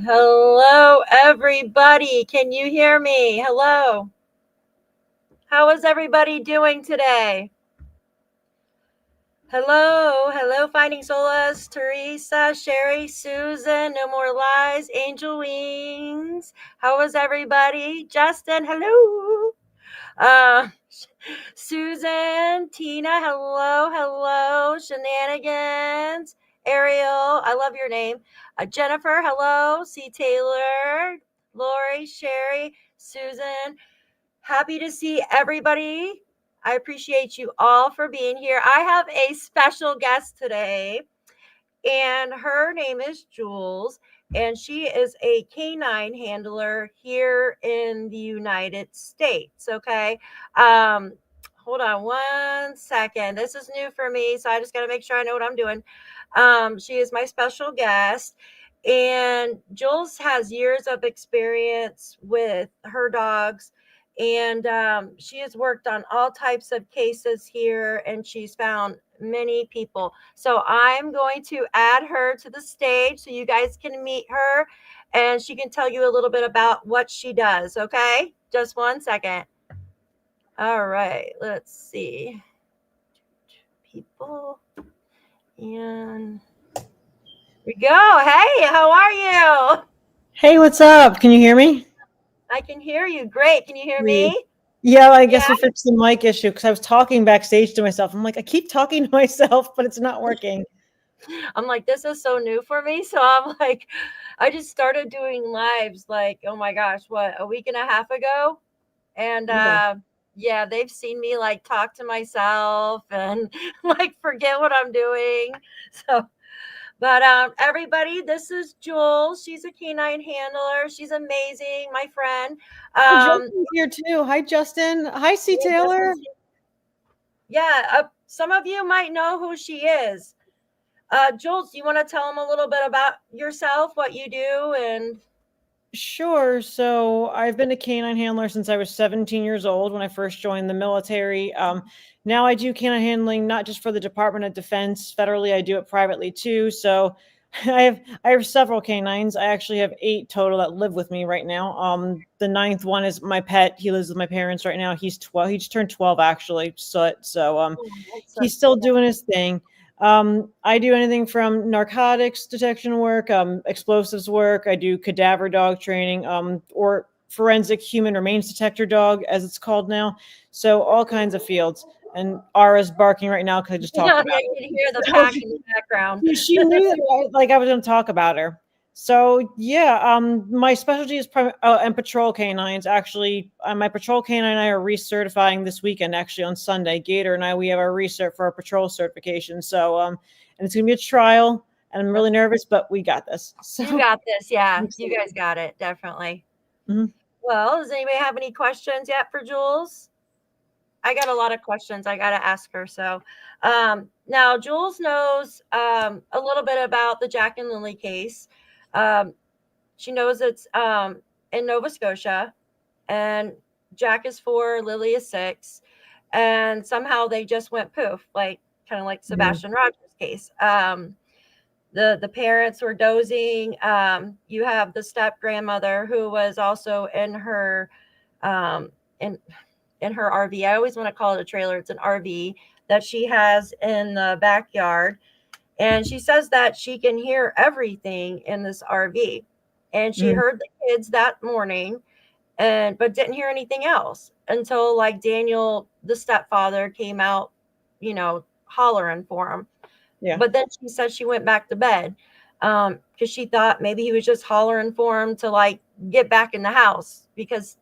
Hello, everybody. Can you hear me? Hello. How is everybody doing today? Hello, Finding Solace, Teresa, Sherry, Susan, No More Lies, Angel Wings. How is everybody? Justin, hello. Uh, Susan, Tina, hello. Shenanigans, Ariel, I love your name. Jennifer, hello. C. Taylor, Lori, Sherry, Susan. Happy to see everybody. I appreciate you all for being here. I have a special guest today, and her name is Jules, and she is a canine handler here in the United States. Okay. Um, Hold on one second. This is new for me, so I just got to make sure I know what I'm doing. She is my special guest, and Jules has years of experience with her dogs, and she has worked on all types of cases here, and she's found many people. So I'm going to add her to the stage so you guys can meet her, and she can tell you a little bit about what she does. Okay, just one second. All right, let's see. People, and we go. Hey, how are you? Hey, what's up? Can you hear me? I can hear you. Great. Can you hear Sweet. me? Yeah, I Yeah. guess we fixed the mic issue because I was talking backstage to myself. I'm like, I keep talking to myself, but it's not working. I'm like, this is so new for me. So I'm like, I just started doing lives like, oh my gosh, what, a week and a half ago? And Yeah. yeah, they've seen me like talk to myself and like forget what I'm doing. So, but everybody, this is Jules. She's a canine handler. She's amazing, my friend. Oh, Um, Justin's here too. Hi, Justin. Hi, C. yeah, Taylor. some of you might know who she is. Jules, do you want to tell them a little bit about yourself, what you do, and Sure. So I've been a canine handler since I was 17 years old when I first joined the military. Now I do canine handling not just for the Department of Defense. Federally, I do it privately too. So I have several canines. I actually have 8 total that live with me right now. The ninth one is my pet. He lives with my parents right now. He's 12. He just turned 12 actually. So oh, that's so he's still doing his thing. I do anything from narcotics detection work, explosives work. I do cadaver dog training, or forensic human remains detector dog, as it's called now. So all kinds of fields. And Ara's barking right now because I just talked yeah, about you can hear the it. pack in the background. She knew that like I was going to talk about her. So yeah, my specialty is and patrol canines. Actually, my patrol canine and I are recertifying this weekend. Actually, on Sunday, Gator and I we have our recert for our patrol certification. So and it's gonna be a trial, and I'm really nervous, but we got this. So You got this. Yeah, you guys got it. Definitely. Mhm. Well, does anybody have any questions yet for Jules? I got a lot of questions I got to ask her. So now Jules knows a little bit about the Jack and Lilly case. Um, she knows it's in Nova Scotia, and Jack is 4, Lilly is 6, and somehow they just went poof, like kind of like Mhm. Sebastian Rogers' case. The parents were dozing. You have the step grandmother who was also in her um, in in her RV. I always want to call it a trailer. It's an RV that she has in the backyard, and she says that she can hear everything in this RV. And she Mhm. heard the kids that morning, and but didn't hear anything else until like Daniel, the stepfather, came out, hollering for him. Yeah. But then she said she went back to bed because she thought maybe he was just hollering for him to like get back in the house because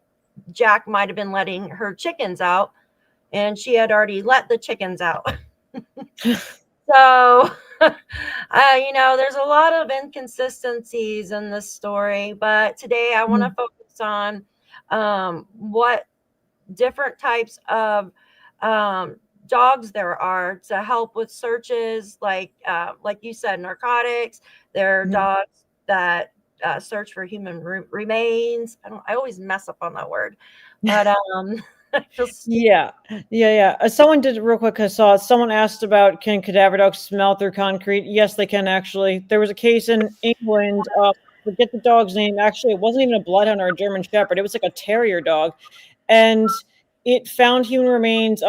Jack might have been letting her chickens out, and she had already let the chickens out. So, there's a lot of inconsistencies in this story, but today I want to Mhm. focus on what different types of um, dogs there are to help with searches, like you said, narcotics. There are Mhm. dogs that search for human remains. I always mess up on that word, but I feel stupid. Yeah, yeah. Someone did it real quick. I saw it. Someone asked about can cadaver dogs smell through concrete? Yes, they can actually. There was a case in England. forget the dog's name. Actually, it wasn't even a bloodhound or a German Shepherd. It was like a terrier dog. And it found human remains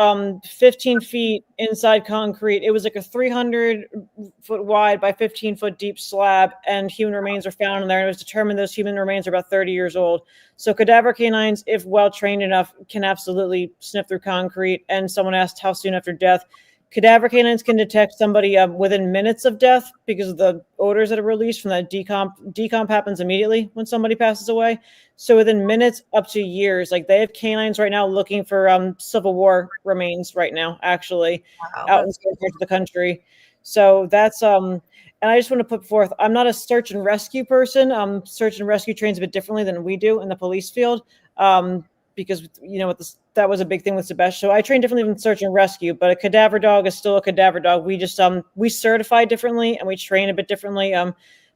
15 feet inside concrete. It was like a 300-foot wide by 15-foot deep slab, and human remains were found in there. And it was determined those human remains are about 30 years old. So cadaver canines, if well trained enough, can absolutely sniff through concrete. And someone asked how soon after death. Cadaver canines can detect somebody within minutes of death because of the odors that are released from that decomp. Decomp happens immediately when somebody passes away. So within minutes up to years, like they have canines right now looking for Civil War remains right now, actually, out in certain parts of the country. So that's and I just want to put forth, I'm not a search and rescue person. Search and rescue trains a bit differently than we do in the police field. Because that was a big thing with Sebastian. So I train differently than search and rescue, but a cadaver dog is still a cadaver dog. We just we certify differently and we train a bit differently.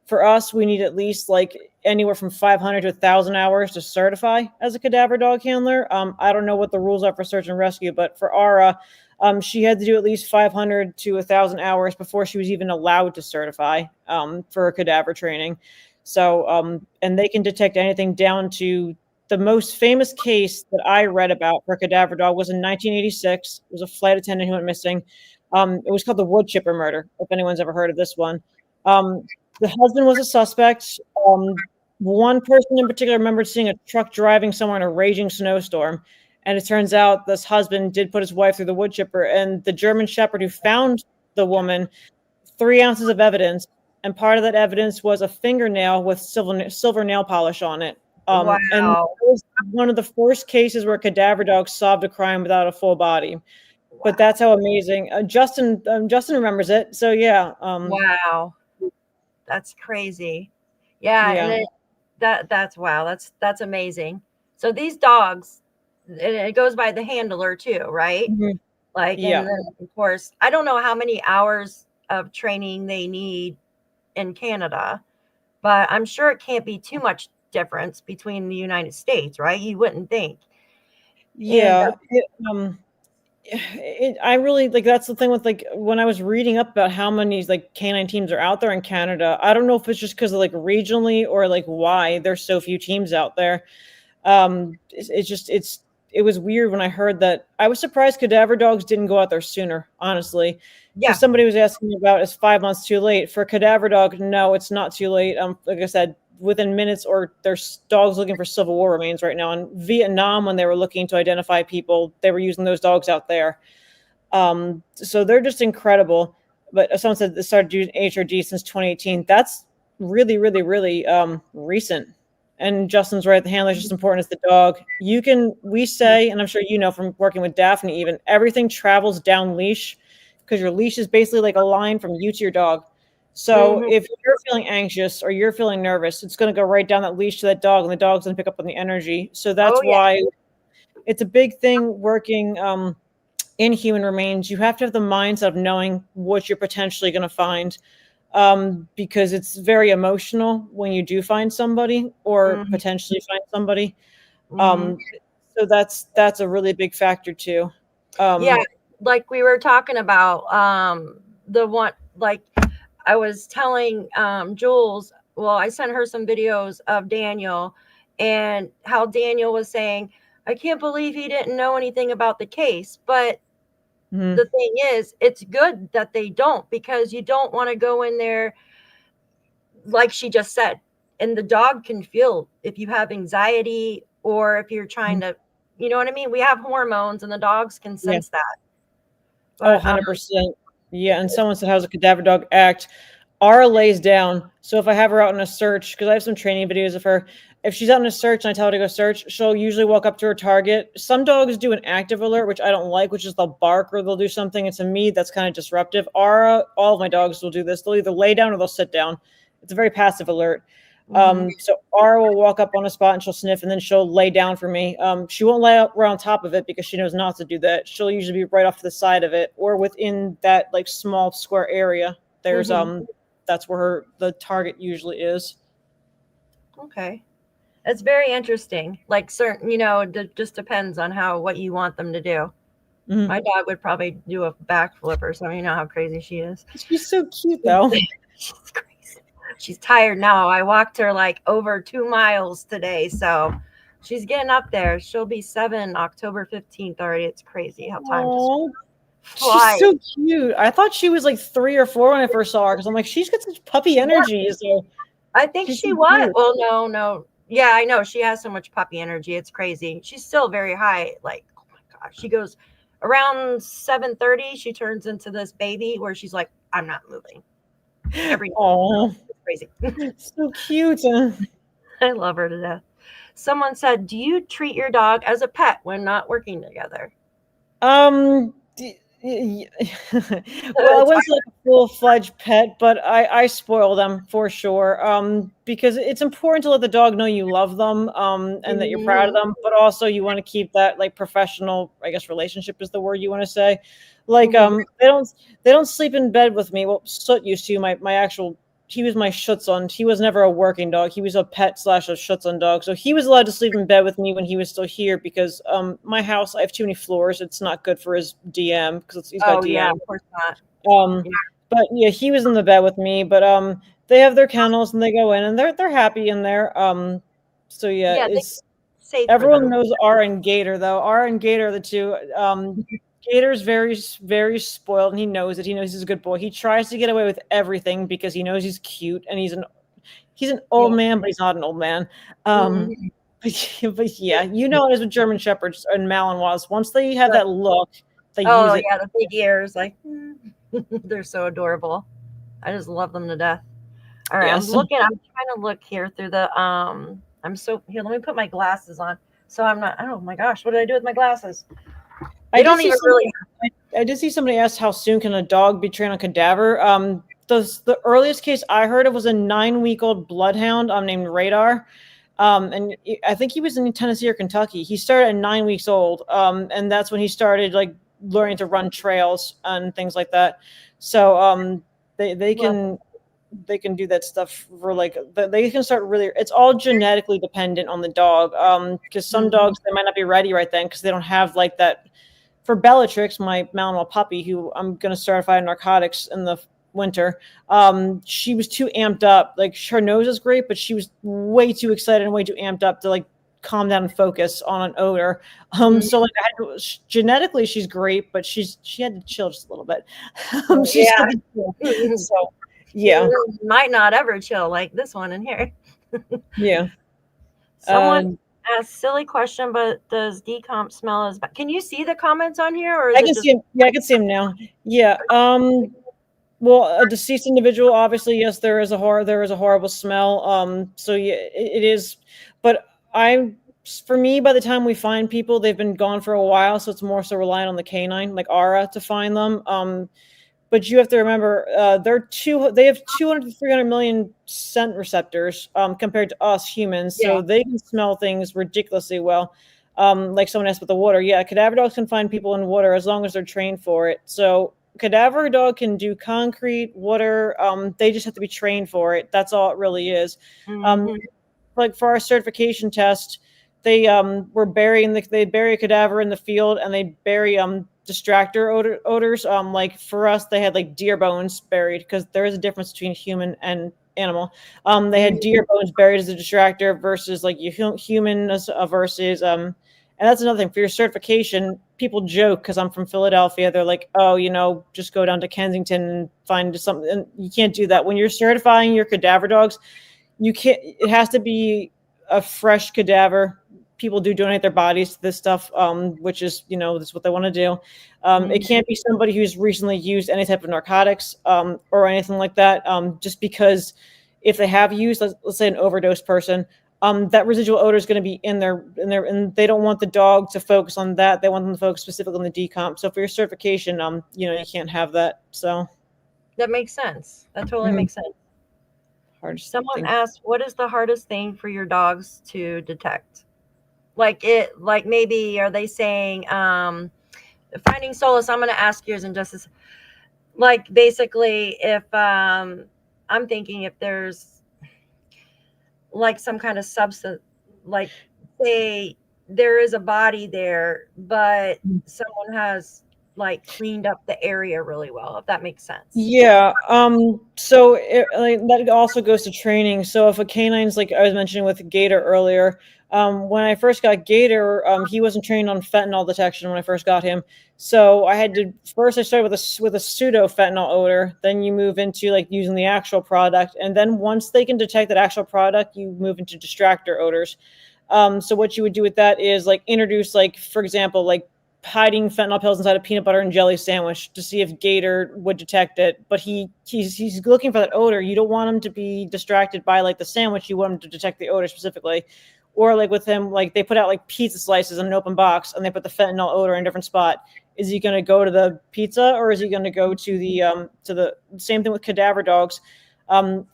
For us, we need at least like anywhere from 500 to 1,000 hours to certify as a cadaver dog handler. I don't know what the rules are for search and rescue, but for Ara, she had to do at least 500 to 1,000 hours before she was even allowed to certify for cadaver training. So, and they can detect anything down to the most famous case that I read about for a cadaver dog was in 1986. It was a flight attendant who went missing. It was called the wood chipper murder, if anyone's ever heard of this one. The husband was a suspect. One person in particular remembered seeing a truck driving somewhere in a raging snowstorm. And it turns out this husband did put his wife through the wood chipper. And the German Shepherd who found the woman, 3 ounces of evidence. And part of that evidence was a fingernail with silver nail polish on it. Wow. And it was one of the first cases where a cadaver dog solved a crime without a full body. Wow. But that's how amazing. Justin remembers it. So yeah. Wow. That's crazy. Yeah. And that's wow. That's amazing. So these dogs, it goes by the handler too, right? Mm-hmm. Like, yeah. And then of course, I don't know how many hours of training they need in Canada, but I'm sure it can't be too much difference between the United States, right? You wouldn't think. Yeah. I really like, that's the thing with like when I was reading up about how many like canine teams are out there in Canada. I don't know if it's just because of like regionally or like why there's so few teams out there. It was weird when I heard that. I was surprised cadaver dogs didn't go out there sooner, honestly. Yeah. Somebody was asking me about, is 5 months too late for a cadaver dog? No, it's not too late. Like I said, within minutes, or there's dogs looking for Civil War remains right now. In Vietnam, when they were looking to identify people, they were using those dogs out there. So they're just incredible. But someone said they started using HRD since 2018. That's really, really, really recent. And Justin's right, the handler is just important as the dog. We say, and I'm sure you know from working with Daphne even, everything travels down leash because your leash is basically like a line from you to your dog. So if you're feeling anxious or you're feeling nervous, it's going to go right down that leash to that dog, and the dog's going to pick up on the energy. So that's why it's a big thing working in human remains. You have to have the mindset of knowing what you're potentially going to find, because it's very emotional when you do find somebody or potentially find somebody. So that's a really big factor too. Yeah, like we were talking about the one, like I was telling Jules, well, I sent her some videos of Daniel and how Daniel was saying, I can't believe he didn't know anything about the case. But the thing is, it's good that they don't, because you don't want to go in there, like she just said, and the dog can feel if you have anxiety or if you're trying to, you know what I mean? We have hormones and the dogs can sense that. But, 100%. Yeah, and someone said, how's a cadaver dog act? Ara lays down. So if I have her out in a search, because I have some training videos of her, if she's out in a search and I tell her to go search, she'll usually walk up to her target. Some dogs do an active alert, which I don't like, which is they'll bark or they'll do something. And to me, that's kind of disruptive. Ara, all of my dogs will do this. They'll either lay down or they'll sit down. It's a very passive alert. So Ara will walk up on a spot and she'll sniff, and then she'll lay down for me. She won't lay up right on top of it because she knows not to do that. She'll usually be right off to the side of it or within that like small square area. There's that's where the target usually is. Okay. It's very interesting. Like certain, it just depends on what you want them to do. My dog would probably do a backflip or something. You know how crazy she is. She's so cute though. She's crazy. She's tired now. I walked her like over 2 miles today, so she's getting up there. She'll be 7 October 15th already. It's crazy how time just She's flies. so cute. I thought she was like 3 or 4 when I first saw her because I'm like, she's got such puppy energy. So I think she's she so was. cute. Well, no. Yeah, I know. She has so much puppy energy. It's crazy. She's still very high. Like, oh my gosh. She goes around 7:30. She turns into this baby where she's like, I'm not moving. Every Oh, it's crazy. so cute. I love her to death. Someone said, do you treat your dog as a pet when not working together? Well, I wouldn't say like a full-fledged pet, but I spoil them for sure. Because it's important to let the dog know you love them, and that you're proud of them, but also you want to keep that like professional, I guess, relationship is the word you want to say. Like, they don't sleep in bed with me. Well, Soot used to. My actual he was my Schutzhund. He was never a working dog. He was a pet slash a Schutzhund dog. So he was allowed to sleep in bed with me when he was still here because my house, I have too many floors. It's not good for his DM because he's got DM. Yeah, of course not. But yeah, he was in the bed with me. But they have their kennels and they go in and they're happy in there. So yeah, Yeah, it's safe for everyone them. knows R and Gator though. R and Gator are the two. Gator's very, very spoiled, and he knows it. He knows he's a good boy. He tries to get away with everything because he knows he's cute, and he's an old man, but he's not an old man. But yeah, you know it is with German Shepherds and Malinois. Once they have that look, they use it. Yeah, the big ears, like they're so adorable. I just love them to death. All right, Yes. I'm trying to look here through the here, let me put my glasses on. So I'm not, oh my gosh, what did I do with my glasses? I did see somebody ask how soon can a dog be trained on cadaver. The earliest case I heard of was a 9-week-old bloodhound named Radar. And I think he was in Tennessee or Kentucky. He started at 9 weeks old, and that's when he started like learning to run trails and things like that. So they can do that stuff for like they can start really. It's all genetically dependent on the dog. Because some dogs they might not be ready right then because they don't have like that. For Bellatrix, my Malinois puppy, who I'm going to certify in narcotics in the winter, she was too amped up. Like her nose is great, but she was way too excited and way too amped up to like calm down and focus on an odor. So like genetically she's great, but she had to chill just a little bit. She had to chill. So yeah, might not ever chill like this one in here. yeah. Someone asked silly question, but does decomp smell as bad? Can you see the comments on here, or is I can see him. Yeah, I can see him now. Yeah. Well, a deceased individual, obviously, yes, there is a horrible smell. So yeah, it is. But for me, by the time we find people, they've been gone for a while, so it's more so reliant on the canine, like Ara, to find them. But you have to remember, they have 200 to 300 million scent receptors compared to us humans, so they can smell things ridiculously well. Like someone asked about the water. Yeah, cadaver dogs can find people in water as long as they're trained for it. So cadaver dog can do concrete, water. They just have to be trained for it. That's all it really is. Like for our certification test, they they bury a cadaver in the field and they bury distractor odors. Like for us, they had like deer bones buried because there is a difference between human and animal. They had deer bones buried as a distractor versus like human versus and that's another thing for your certification. People joke because I'm from Philadelphia. They're like, oh, just go down to Kensington and find something. And you can't do that when you're certifying your cadaver dogs. You can't. It has to be a fresh cadaver. People do donate their bodies to this stuff, which is, that's what they want to do. It can't be somebody who's recently used any type of narcotics or anything like that. Just because if they have used, let's say, an overdose person, that residual odor is going to be in there, and they don't want the dog to focus on that. They want them to focus specifically on the decomp. So for your certification, you can't have that. So that makes sense. That totally makes sense. Someone asked, what is the hardest thing for your dogs to detect? Like maybe are they saying finding solace? I'm going to ask yours in just like basically if I'm thinking if there's like some kind of substance, like say there is a body there, but someone has like cleaned up the area really well, if that makes sense. Yeah. So that also goes to training. So if a canine's like I was mentioning with Gator earlier, when I first got Gator, he wasn't trained on fentanyl detection when I first got him. So I had to first I started with a pseudo fentanyl odor. Then you move into like using the actual product, and then once they can detect that actual product, you move into distractor odors. So what you would do with that is like introduce, like, for example, like hiding fentanyl pills inside a peanut butter and jelly sandwich to see if Gator would detect it. But he's looking for that odor. You don't want him to be distracted by like the sandwich. You want him to detect the odor specifically. Or like with him, like they put out like pizza slices in an open box and they put the fentanyl odor in a different spot. Is he going to go to the pizza, or is he going to go to the same thing with cadaver dogs?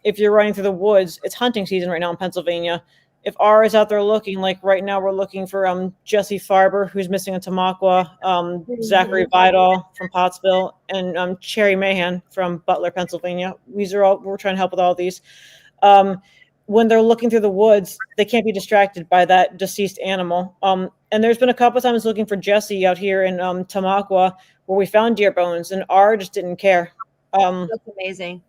If you're running through the woods, it's hunting season right now in Pennsylvania. If R is out there looking, like right now we're looking for Jesse Farber, who's missing in Tamaqua, Zachary Vidal from Pottsville, and Cherry Mahan from Butler, Pennsylvania. We're trying to help with all these. When they're looking through the woods, they can't be distracted by that deceased animal. And there's been a couple of times looking for Jesse out here in Tamaqua where we found deer bones, and R just didn't care. That's amazing.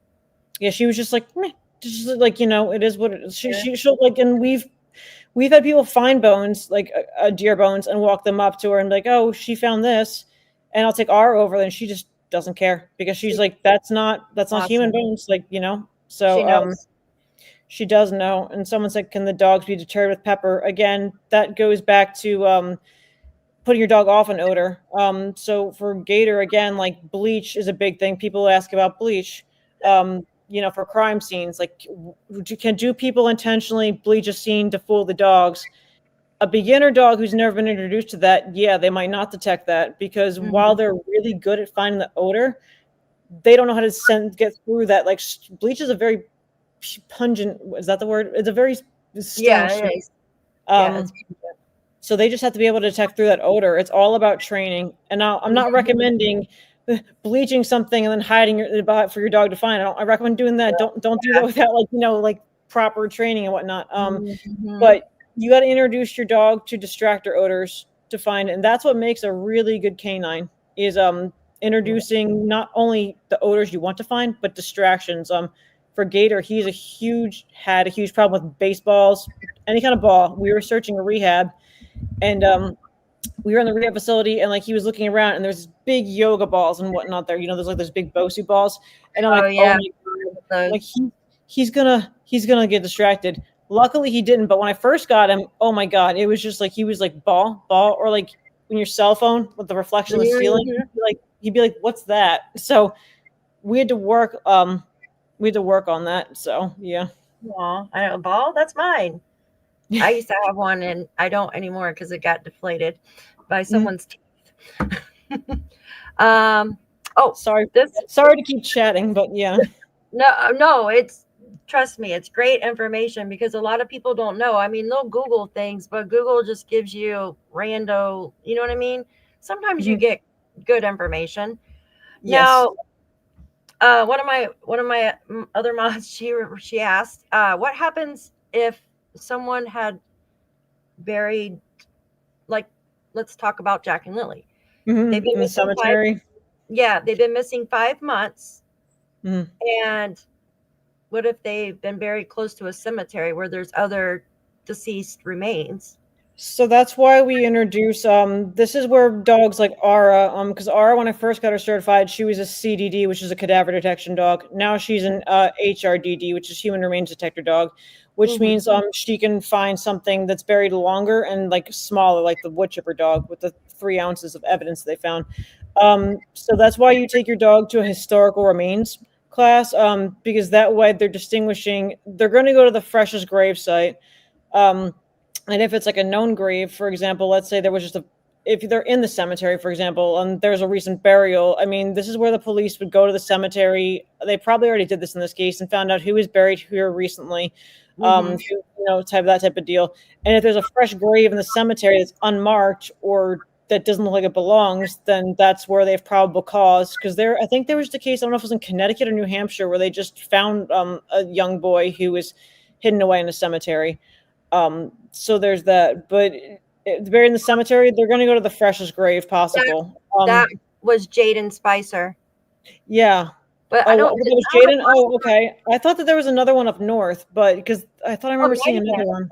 Yeah, she was just like, meh. Just like, it is what it is. She'll like, and we've had people find bones, like deer bones, and walk them up to her and be like, oh, she found this, and I'll take R over, and she just doesn't care because she's like, that's not human bones, like, so She knows. she does know. And someone said, can the dogs be deterred with pepper? Again, that goes back to putting your dog off an odor. So for Gator, again, like bleach is a big thing. People ask about bleach. For crime scenes, like do people intentionally bleach a scene to fool the dogs? A beginner dog who's never been introduced to that, yeah, they might not detect that, because while they're really good at finding the odor, they don't know how to get through that. Like bleach is a very pungent, is that the word? It's a very strong smell. So they just have to be able to detect through that odor. It's all about training. And now I'm not recommending bleaching something and then hiding it for your dog to find. I recommend doing that. Don't do that without like proper training and whatnot. But you got to introduce your dog to distractor odors to find it. And that's what makes a really good canine, is introducing not only the odors you want to find, but distractions. For Gator, had a huge problem with baseballs, any kind of ball. We were searching a rehab, and we were in the rehab facility, and like he was looking around, and there's big yoga balls and whatnot there. There's like those big Bosu balls, and I'm like, oh my god, like he's gonna get distracted. Luckily, he didn't. But when I first got him, oh my god, it was just like he was like ball, or like when your cell phone with the reflection of the ceiling, he'd be like, what's that? So we had to work. We had to work on that. So yeah. Aw, I know, a ball? That's mine. I used to have one, and I don't anymore because it got deflated by someone's teeth. Sorry to keep chatting, but yeah. No, trust me, it's great information, because a lot of people don't know. I mean, they'll Google things, but Google just gives you rando, you know what I mean? Sometimes you get good information. Yes. Now, one of my other mods, she asked, what happens if someone had buried, like, let's talk about Jack and Lilly. They've been in the cemetery. They've been missing 5 months. And what if they've been buried close to a cemetery where there's other deceased remains? So that's why we introduce, this is where dogs like Ara, because Ara, when I first got her certified, she was a CDD, which is a cadaver detection dog. Now she's an HRDD, which is human remains detector dog, which means she can find something that's buried longer and like smaller, like the wood chipper dog with the 3 ounces of evidence they found. So that's why you take your dog to a historical remains class, because that way they're going to go to the freshest grave site. And if it's like a known grave, for example, let's say there was if they're in the cemetery, for example, and there's a recent burial, I mean, this is where the police would go to the cemetery. They probably already did this in this case and found out who was buried here recently, that type of deal. And if there's a fresh grave in the cemetery that's unmarked or that doesn't look like it belongs, then that's where they have probable cause. Because I think there was the case, I don't know if it was in Connecticut or New Hampshire, where they just found a young boy who was hidden away in a cemetery. So there's that, but buried in the cemetery, they're going to go to the freshest grave possible. was Jaden Spicer. Yeah. But Oh, I what don't, was I don't Jaden? Oh, okay. I thought that there was another one up north, but because I thought I know, remember seeing maybe. another one.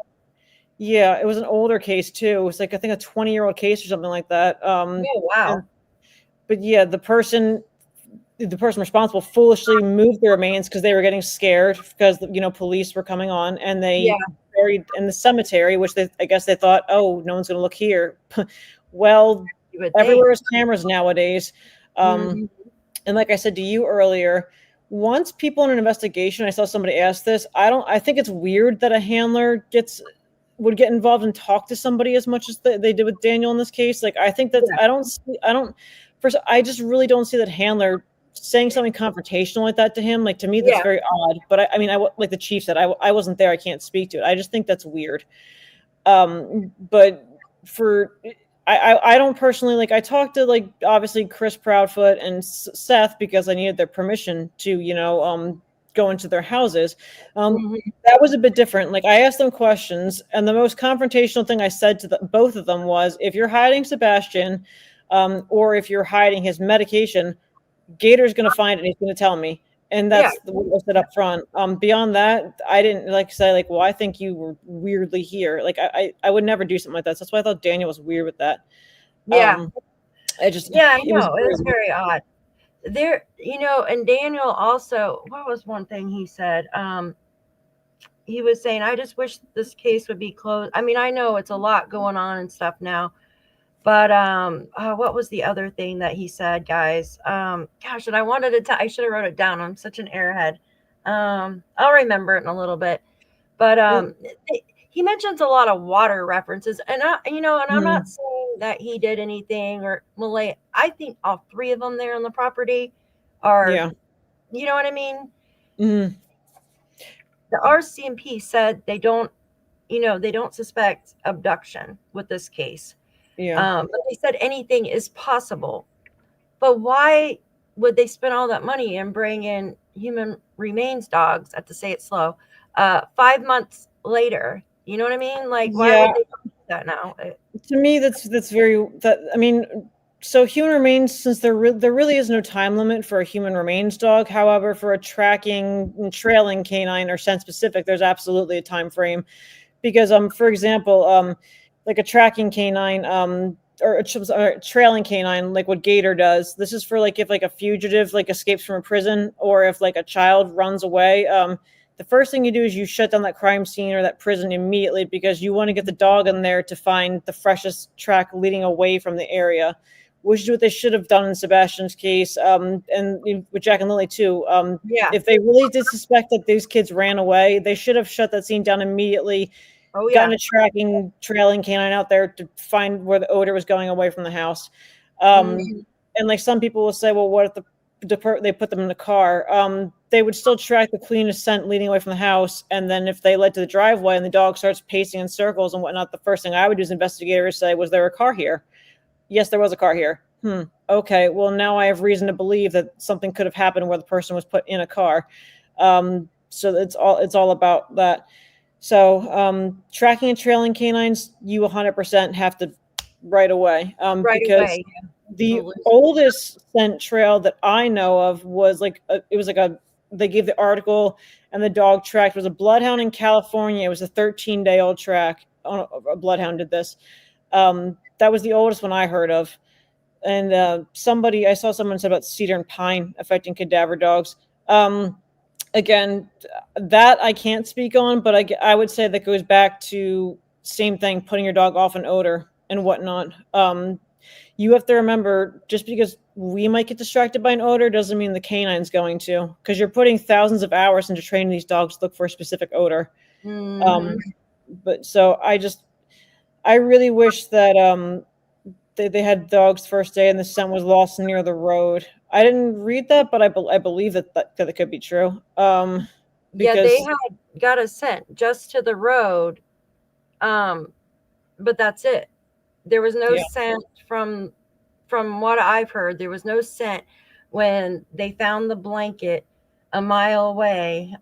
Yeah, it was an older case too. It was like I think a 20-year-old case or something like that. Oh, wow. And but yeah, the person responsible foolishly moved the remains because they were getting scared because police were coming on, and Yeah. they buried in the cemetery, which I guess they thought, oh, no one's going to look here. Well, You would think. everywhere is cameras nowadays. Mhm. And like I said to you earlier, once people in an investigation, I saw somebody ask this. I think it's weird that a handler would get involved and talk to somebody as much as they did with Daniel in this case. Like, I think that's Yeah. I don't first I just really don't see that handler saying something confrontational like that to him. Like, to me, that's Yeah. very odd. But like the chief said, I wasn't there. I can't speak to it. I just think that's weird. But for I don't personally, like, I talked to, like, obviously Chris Proudfoot and Seth because I needed their permission to go into their houses. Mhm. That was a bit different. Like, I asked them questions, and the most confrontational thing I said to both of them was, if you're hiding Sebastian, or if you're hiding his medication, Gator's going to find it and he's going to tell me. And Yeah. that's what was said up front. Beyond that, I didn't like say, like, well, I think you were weirdly here. Like, I would never do something like that. So that's why I thought Daniel was weird with that. Yeah. I just Yeah, I it was know. It was very odd. There, and Daniel also, what was one thing he said? He was saying, I just wish this case would be closed. I mean, I know it's a lot going on and stuff now, but what was the other thing that he said, guys? Gosh, and I wanted to I should have wrote it down. I'm such an airhead. I'll remember it in a little bit. But well, he mentions a lot of water references, and I'm not mm, saying that he did anything or Malay. I think all three of them there on the property are, yeah. you know what I mean. Mm, The RCMP said they don't suspect abduction with this case, yeah. but they said anything is possible. But why would they spend all that money and bring in human remains dogs? I have to say it slow. 5 months later, you know what I mean? Like, why Yeah. would they do that now? To me, that's very that I mean, so human remains, since there really is no time limit for a human remains dog. However, for a tracking and trailing canine or scent specific, there's absolutely a time frame. Because for example, like a tracking canine, or a trailing canine, like what Gator does. This is for, like, if, like, a fugitive, like, escapes from a prison, or if, like, a child runs away. The first thing you do is you shut down that crime scene or that prison immediately, because you want to get the dog in there to find the freshest track leading away from the area, which is what they should have done in Sebastian's case, and with Jack and Lilly too. Yeah. If they really did suspect that these kids ran away, they should have shut that scene down immediately, Oh gotten yeah. a trailing canine out there to find where the odor was going away from the house. Mhm. And, like, some people will say, well, what if they put them in the car? They would still track the cleanest scent leading away from the house. And then if they led to the driveway and the dog starts pacing in circles and whatnot, the first thing I would do as an investigator is say, was there a car here? Yes, there was a car here. Okay, well, now I have reason to believe that something could have happened where the person was put in a car. So it's all about that. So tracking and trailing canines, you 100% have to right away, Right because away. the Totally. oldest scent trail that I know of was they gave the article, and the dog tracked, was a bloodhound in California. It was a 13-day-old track. A bloodhound did this. That was the oldest one I heard of. And I saw someone said about cedar and pine affecting cadaver dogs. Again, that I can't speak on, but I would say that goes back to same thing, putting your dog off an odor and whatnot. You have to remember, just because we might get distracted by an odor doesn't mean the canine's going to, because you're putting thousands of hours into training these dogs to look for a specific odor. Mhm. But so I really wish that they had dogs first day and the scent was lost near the road. I didn't read that, but I believe that it could be true. Yeah, they Because had got a scent just to the road, um, but that's it. There was no yeah, scent from what I've heard. There was no scent when they found the blanket a mile away.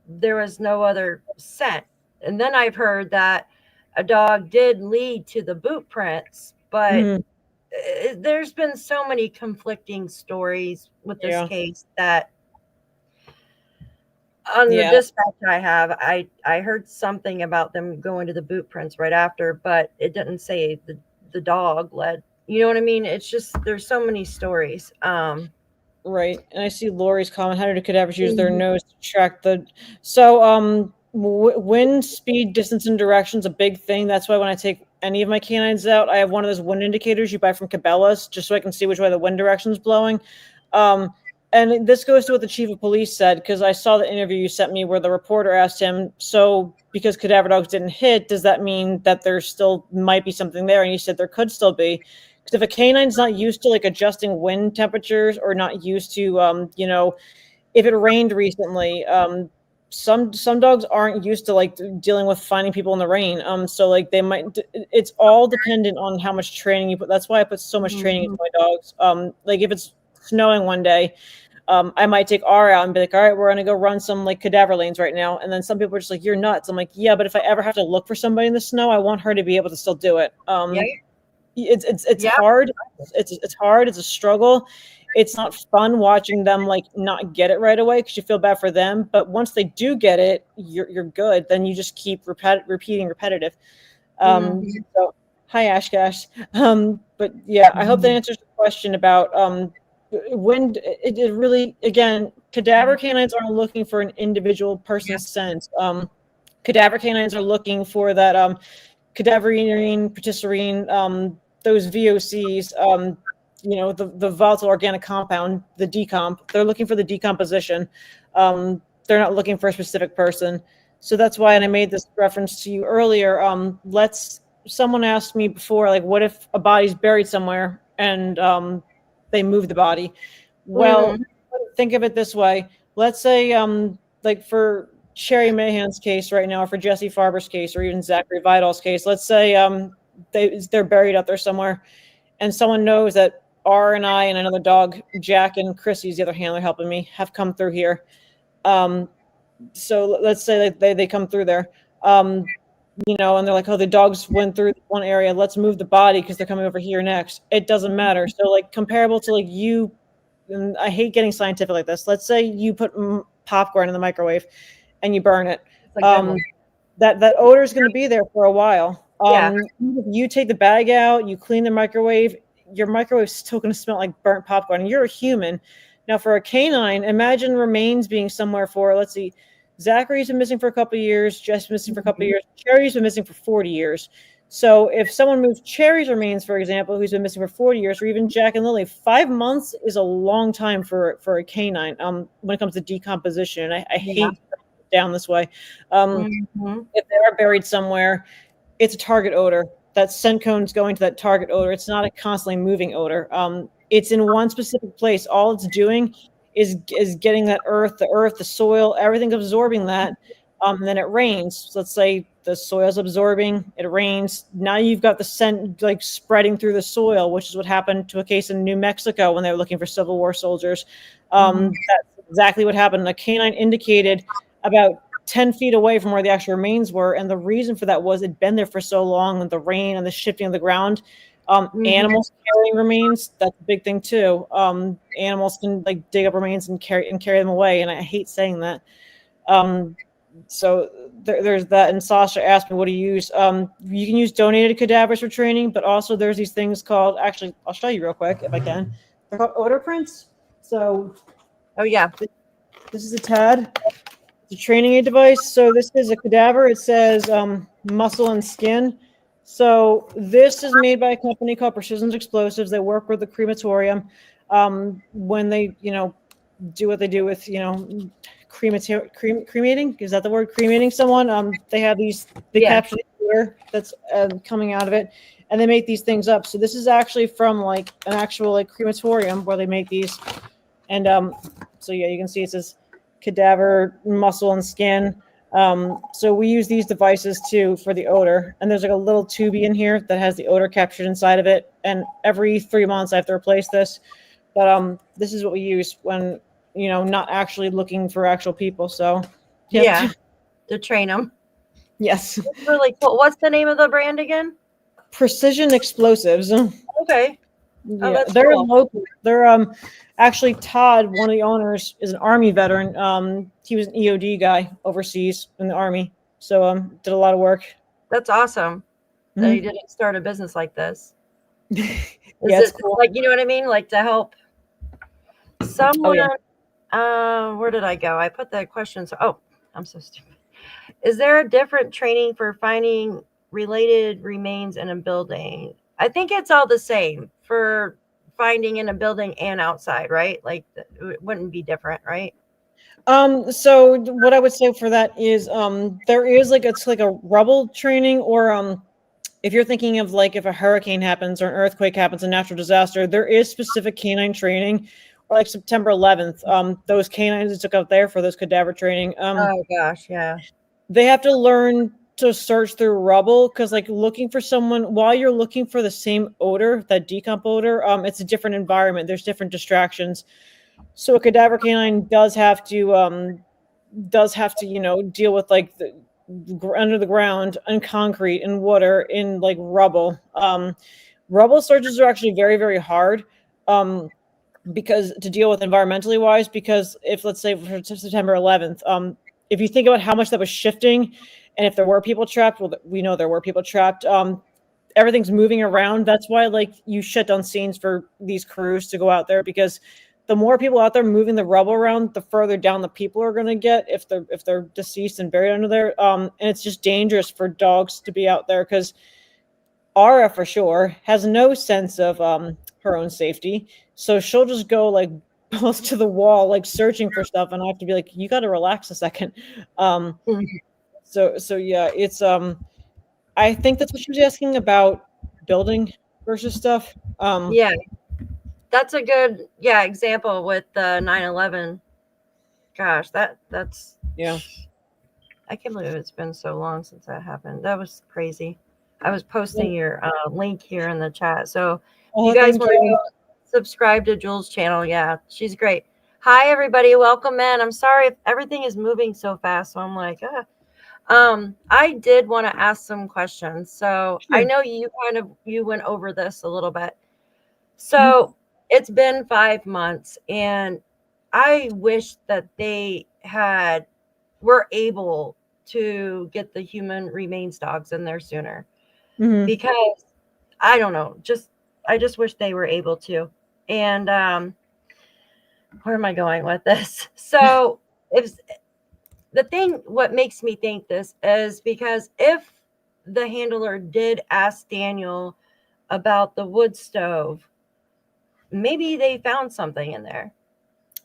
There was no other scent. And then I've heard that a dog did lead to the boot prints, but mhm, there's been so many conflicting stories with this Yeah. case that on the Yeah. dispatch I have, I heard something about them going to the boot prints right after, but it didn't say the dog led. You know what I mean? It's just there's so many stories. Right. And I see Lori's comment, how do cadavers use their Mhm. nose to track the... So, wind, speed, distance, and direction's a big thing. That's why when I take any of my canines out, I have one of those wind indicators you buy from Cabela's, just so I can see which way the wind direction's blowing. And this goes to what the chief of police said, because I saw the interview you sent me where the reporter asked him, so because cadaver dogs didn't hit, does that mean that there still might be something there? And he said there could still be. Because if a canine's not used to like adjusting wind temperatures, or not used to, if it rained recently, some dogs aren't used to like dealing with finding people in the rain. So like they might. It's all dependent on how much training you put. That's why I put so much training into my dogs. Like if it's snowing one day, I might take R out and be like, all right, we're gonna go run some like cadaver lanes right now. And then some people are just like, you're nuts. I'm like, yeah, but if I ever have to look for somebody in the snow, I want her to be able to still do it. Yeah. It's Yeah. hard. It's hard. It's a struggle. It's not fun watching them like not get it right away because you feel bad for them. But once they do get it, you're good. Then you just keep repeating repetitive. Mhm. So hi Ashkash. But yeah, I hope that answers the question about when it really, again, cadaver canines aren't looking for an individual person's scent. Cadaver canines are looking for that cadaverine, patisserine, those VOCs, the volatile organic compound, the decomp. They're looking for the decomposition. They're not looking for a specific person. So that's why, and I made this reference to you earlier. Someone asked me before, like, what if a body's buried somewhere and they move the body? Well, think of it this way. Let's say, like for Sherry Mahan's case right now, or for Jesse Farber's case, or even Zachary Vidal's case, let's say they're buried out there somewhere, and someone knows that R and I and another dog, Jack and Chrissy's the other handler helping me, have come through here. So let's say that they come through there, and they're like, oh, the dogs went through one area. Let's move the body because they're coming over here next. It doesn't matter. So like comparable to like you, and I hate getting scientific like this. Let's say you put popcorn in the microwave and you burn it. That odor is going to be there for a while. You take the bag out, you clean the microwave, your microwave's still going to smell like burnt popcorn, and you're a human. Now, for a canine, imagine remains being somewhere for, let's see, Zachary's been missing for a couple of years, Jess been missing for a couple of years, Cherry's been missing for 40 years. So if someone moves Cherry's remains, for example, who's been missing for 40 years, or even Jack and Lilly, 5 months is a long time for a canine when it comes to decomposition. I hate down this way. If they are buried somewhere, it's a target odor. That scent cone's going to that target odor. It's not a constantly moving odor. It's in one specific place. All it's doing is getting that the soil, everything absorbing that. And then it rains. So let's say the soil's absorbing, it rains. Now you've got the scent like spreading through the soil, which is what happened to a case in New Mexico when they were looking for Civil War soldiers. That's exactly what happened. The canine indicated about 10 feet away from where the actual remains were. And the reason for that was it'd been there for so long, and the rain and the shifting of the ground. Animals carrying remains, that's a big thing too. Animals can like dig up remains and carry them away. And I hate saying that. So there's that. And Sasha asked me, what do you use? You can use donated cadavers for training, but also there's these things called, actually, I'll show you real quick if I can. They're called odor prints. So, this is a TAD. It's a training aid device. So this is a cadaver. It says muscle and skin. So this is made by a company called Precision Explosives. They work with the crematorium. When they, do what they do with, cremating. Is that the word? Cremating someone. They have these. They capture the odor that's coming out of it, and they make these things up. So this is actually from like an actual like crematorium where they make these. And so yeah, you can see it says cadaver, muscle, and skin. So we use these devices too for the odor. And there's like a little tubey in here that has the odor captured inside of it. And every 3 months I have to replace this. But this is what we use when, not actually looking for actual people. So to train them. Yes. It's really cool. What's the name of the brand again? Precision Explosives. Okay. Oh, Yeah, that's they're cool. local. They're actually Todd, one of the owners, is an Army veteran. He was an EOD guy overseas in the Army, so did a lot of work. That's awesome that he Mhm. didn't start a business like this. Is Yeah, it's it cool. like, you know what I mean? Like to help Oh someone. yeah. Where did I go? I put the questions. Oh, I'm so stupid. Is there a different training for finding related remains in a building? I think it's all the same for finding in a building and outside, right? Like it wouldn't be different, right? So what I would say for that is there is like it's like a rubble training, or if you're thinking of like if a hurricane happens or an earthquake happens, a natural disaster, there is specific canine training. Or like September 11th, those canines that took out there for those cadaver training, Oh gosh, yeah. they have to learn to search through rubble, because like looking for someone while you're looking for the same odor, that decomp odor, it's a different environment. There's different distractions. So a cadaver canine does have to, deal with like the under the ground and concrete and water in like rubble. Rubble searches are actually very, very hard. Because to deal with environmentally wise, because if let's say for September 11th, if you think about how much that was shifting, and if there were people trapped, well, we know there were people trapped. Everything's moving around. That's why like you shut down scenes for these crews to go out there, because the more people out there moving the rubble around, the further down the people are going to get if they're deceased and buried under there. And it's just dangerous for dogs to be out there, because Ara for sure has no sense of her own safety, so she'll just go like close to the wall, like searching for stuff, and I have to be like, you got to relax a second. Um, so yeah, it's I think that's what she was asking about, building versus stuff. Yeah, that's a good example with the 9/11. Gosh, that's Yeah. I can't believe it's been so long since that happened. That was crazy. I was Yeah. posting your link here in the chat. So if you Oh, guys thank want to you. go subscribe to Jules' channel, yeah, she's great. Hi, everybody. Welcome in. I'm sorry if everything is moving so fast. So I'm like, ah. I did want to ask some questions. So I Sure. know you went over this a little bit. Mhm. So it's been 5 months, and I wish that they were able to get the human remains dogs in there sooner, Mhm. because I don't know, I just wish they were able to. And where am I going with this? So if what makes me think this is because if the handler did ask Daniel about the wood stove, maybe they found something in there.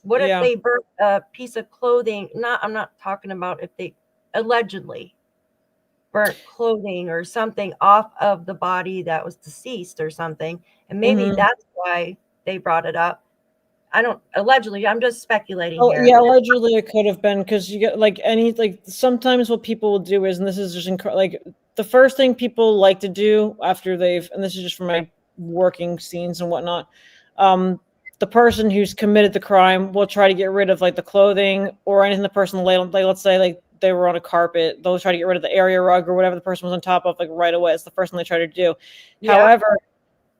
What if Yeah. they burnt a piece of clothing? I'm not talking about if they allegedly burnt clothing or something off of the body that was deceased or something. And maybe Mhm. that's why they brought it up. I don't allegedly, I'm just speculating Oh, here. yeah, allegedly it could have been, because you get like any like sometimes what people will do is, and this is just like the first thing people like to do after and this is just from my working scenes and whatnot. Um, the person who's committed the crime will try to get rid of like the clothing or anything the person laid on. Like let's say like they were on a carpet, they'll try to get rid of the area rug or whatever the person was on top of like right away. It's the first thing they try to do. Yep. However,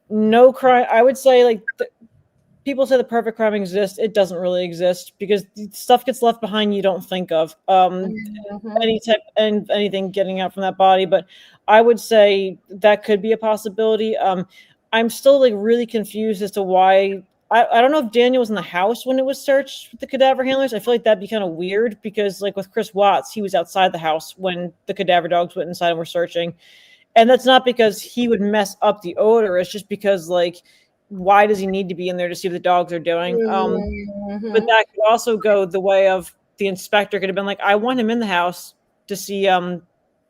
no crime. I would say like people say the perfect crime exists. It doesn't really exist, because stuff gets left behind you don't think of. Mm-hmm. Any type and anything getting out from that body, but I would say that could be a possibility. I'm still like really confused as to why. I don't know if Daniel was in the house when it was searched with the cadaver handlers. I feel like that'd be kind of weird, because like with Chris Watts, he was outside the house when the cadaver dogs went inside and were searching. And that's not because he would mess up the odor. It's just because like, why does he need to be in there to see what the dogs are doing? But Mm-hmm. that could also go the way of the inspector could have been like, I want him in the house to see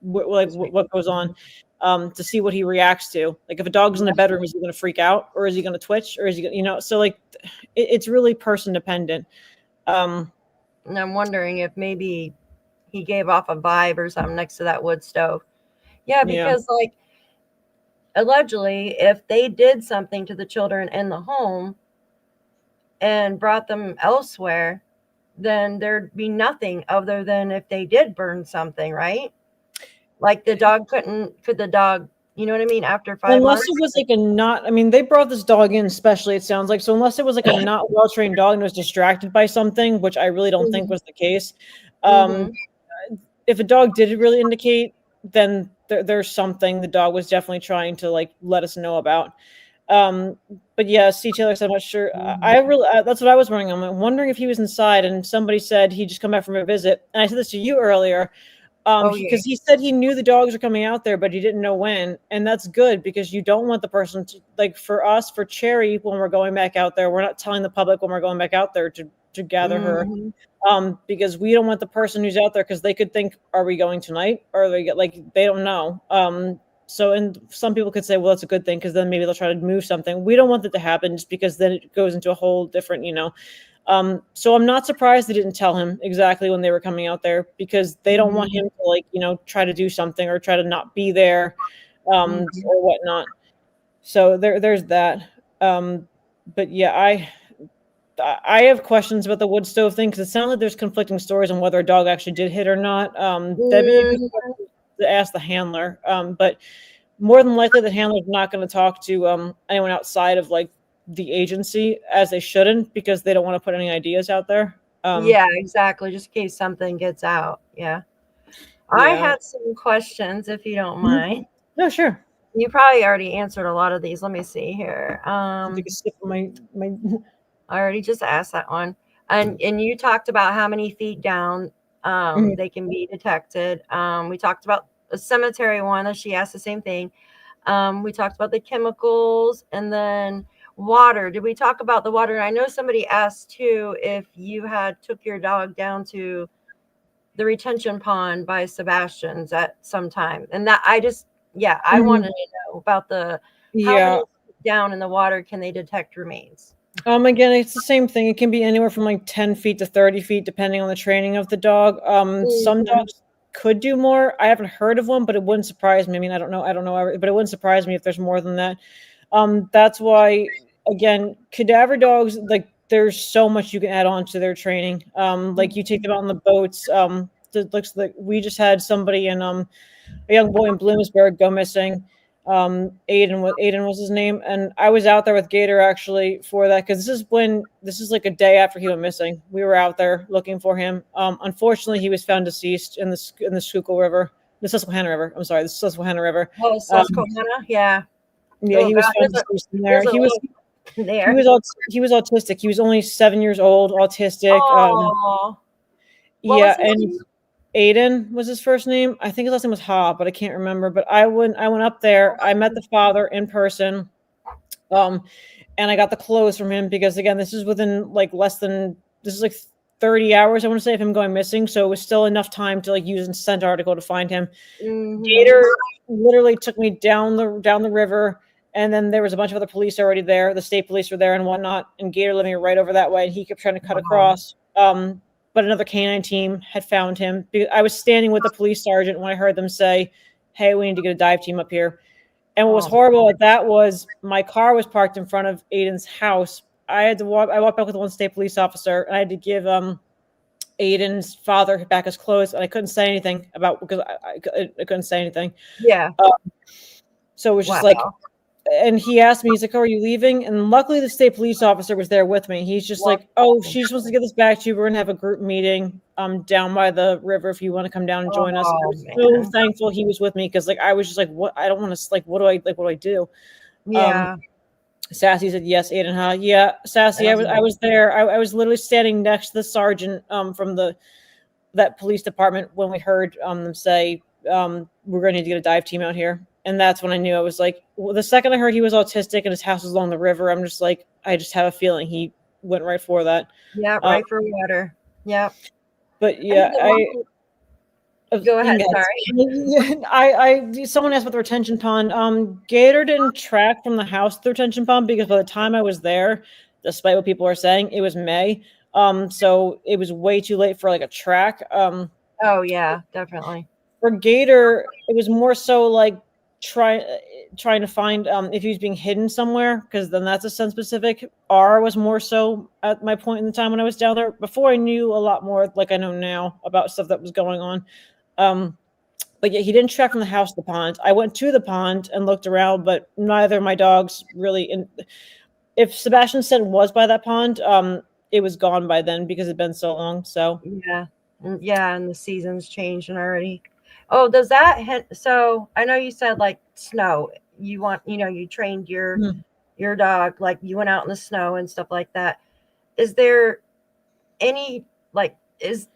what goes on, to see what he reacts to. Like if a dog's in the bedroom, is he going to freak out, or is he going to twitch, or is he going so like it's really person dependent. Um, And I'm wondering if maybe he gave off a vibe or something next to that wood stove. Yeah, yeah. because like allegedly, if they did something to the children in the home and brought them elsewhere, then there'd be nothing other than if they did burn something, right? Like the dog could the dog You know what I mean? After 5 Unless months. it was like a not, I mean, they brought this dog in especially, it sounds like. So unless it was like a not well-trained dog and was distracted by something, which I really don't think was the case. Mm-hmm. If a dog did really indicate, then there's something the dog was definitely trying to like let us know about. But yeah, C. Taylor said, I'm not sure. I really, that's what I was wondering. I'm wondering if he was inside, and somebody said he just come back from a visit. And I said this to you earlier. Oh, yeah. Because he said he knew the dogs were coming out there, but he didn't know when. And that's good because you don't want the person to, like, for us, for Cherry, when we're going back out there, we're not telling the public when we're going back out there to gather her. Because we don't want the person who's out there, because they could think, are we going tonight? Or they get like, they don't know. So, and some people could say, well, that's a good thing, because then maybe they'll try to move something. We don't want that to happen, just because then it goes into a whole different, so I'm not surprised they didn't tell him exactly when they were coming out there, because they don't want him to, like, try to do something or try to not be there, or whatnot. So there's that. But yeah, I have questions about the wood stove thing, because it sounds like there's conflicting stories on whether a dog actually did hit or not. That'd be a good question to ask the handler. But more than likely, the handler's not going to talk to anyone outside of like the agency, as they shouldn't, because they don't want to put any ideas out there. Yeah, exactly. Just in case something gets out. Yeah. I had some questions, if you don't mind. No, sure. You probably already answered a lot of these. Let me see here. Take a sip of my I already just asked that one. And you talked about how many feet down they can be detected. We talked about a cemetery one, that she asked the same thing. We talked about the chemicals, and then water. Did we talk about the water? And I know somebody asked too if you had took your dog down to the retention pond by Sebastian's at some time. And that I wanted to know about how many feet down in the water can they detect remains? Again, it's the same thing. It can be anywhere from like 10 feet to 30 feet, depending on the training of the dog. Some dogs could do more. I haven't heard of one, but it wouldn't surprise me. I mean, I don't know, but it wouldn't surprise me if there's more than that. That's why, again, cadaver dogs, like, there's so much you can add on to their training. Like, you take them out on the boats. It looks like we just had somebody in a young boy in Bloomsburg go missing. Aiden was his name, and I was out there with Gator actually for that, because this is like a day after he went missing. We were out there looking for him. Unfortunately, he was found deceased in the Schuylkill River, the Susquehanna River. I'm sorry, the Susquehanna River. Oh, Susquehanna, yeah. Yeah, he was found deceased in there. He was autistic. He was only 7 years old, autistic. Yeah, and Aiden was his first name. I think his last name was Ha, but I can't remember. But I went up there. I met the father in person, and I got the clothes from him, because again, this is within like this is like 30 hours, I want to say, of him going missing. So it was still enough time to like use a scent article to find him. Gator literally took me down the river, and then there was a bunch of other police already there. The state police were there and whatnot, and Gator led me right over that way, and he kept trying to cut across. But another canine team had found him. I was standing with the police sergeant when I heard them say, hey, we need to get a dive team up here. And what was horrible at that was my car was parked in front of Aiden's house. I walked back with one state police officer, and I had to give Aiden's father back his clothes, and I couldn't say anything because I couldn't say anything. Yeah. So it was just like, and he asked me, he's like, oh, are you leaving? And luckily the state police officer was there with me. He's just like, oh, she just wants to get this back to you. We're going to have a group meeting down by the river if you want to come down and join us. I was so thankful he was with me, because like I was just like, what? I don't want to, like, what do I do? Yeah. Sassy said, yes, Aiden, huh? Yeah, Sassy, I was there. I was literally standing next to the sergeant from that police department when we heard them say, we're going to need to get a dive team out here. And that's when I knew. I was like, well, the second I heard he was autistic and his house was along the river, I'm just like, I just have a feeling he went right for that. Yeah, right for water. Yeah. But yeah, go ahead. Sorry. Someone asked about the retention pond. Gator didn't track from the house to the retention pond, because by the time I was there, despite what people are saying, it was May. So it was way too late for like a track. Oh yeah, definitely. For Gator, it was more so like trying to find if he was being hidden somewhere, because then that's a sense specific. R was more so at my point in the time when I was down there, before I knew a lot more like I know now about stuff that was going on. But yeah, he didn't track from the house to the pond. I went to the pond and looked around, but neither of my dogs really. If Sebastian's scent was by that pond, it was gone by then because it'd been so long. So Yeah. Yeah, and the season's changing already. Oh, does that hit? So I know you said like snow. You want, you trained your dog, like you went out in the snow and stuff like that. Is there any like is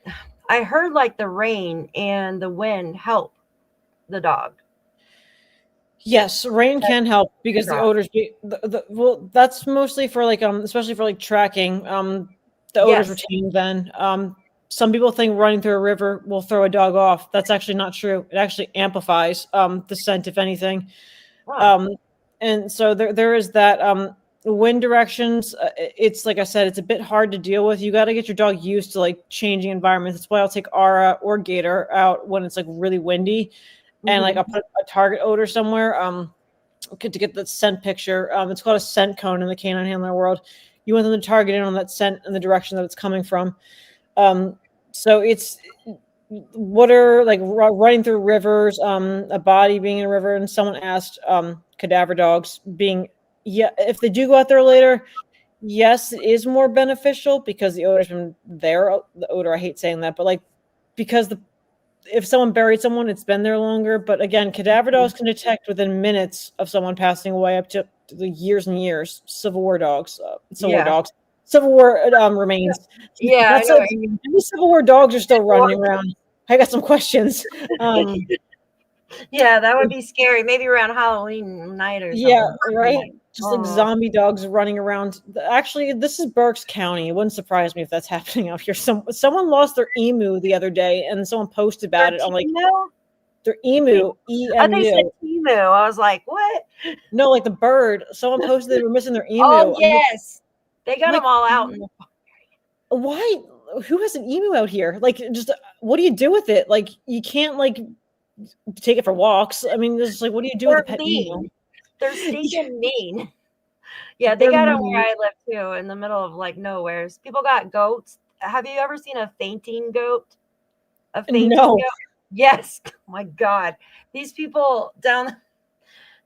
I heard like the rain and the wind help the dog. yes, rain can help because the odors. Well, that's mostly for like especially for like tracking. The odors Yes. retained. Then some people think running through a river will throw a dog off. That's actually not true. It actually amplifies the scent, if anything. Wow. And so there is that. Wind directions. It's like I said, it's a bit hard to deal with. You got to get your dog used to like changing environments. That's why I'll take Ara or Gator out when it's like really windy, and like I'll put a target odor somewhere to get the scent picture. It's called a scent cone in the canine handler world. You want them to target in on that scent in the direction that it's coming from. So it's what are like running through rivers, a body being in a river, and someone asked cadaver dogs being, yeah, if they do go out there later, yes, it is more beneficial because the odor's from there. The odor, I hate saying that, but like because if someone buried someone, it's been there longer. But again, cadaver dogs can detect within minutes of someone passing away, up to the years and years. Civil War dogs, Civil War remains. Yeah, I know what you mean. Civil War dogs are still running around. I got some questions. Yeah, that would be scary. Maybe around Halloween night or something. Yeah, right. Just like zombie dogs running around. Actually, this is Berks County. It wouldn't surprise me if that's happening out here. Someone lost their emu the other day, and someone posted about it on like their emu. I think they said emu. I was like, what? No, like the bird. Someone posted they were missing their emu. Oh yes, they got them all out. Why? Who has an emu out here? Like, just what do you do with it? Like, you can't like take it for walks. I mean, it's like, what do you do with a pet emu? They're stinking mean. Yeah, they got them where I live too, in the middle of like nowheres. People got goats. Have you ever seen a fainting goat? A fainting goat? Yes. Oh my God. These people down,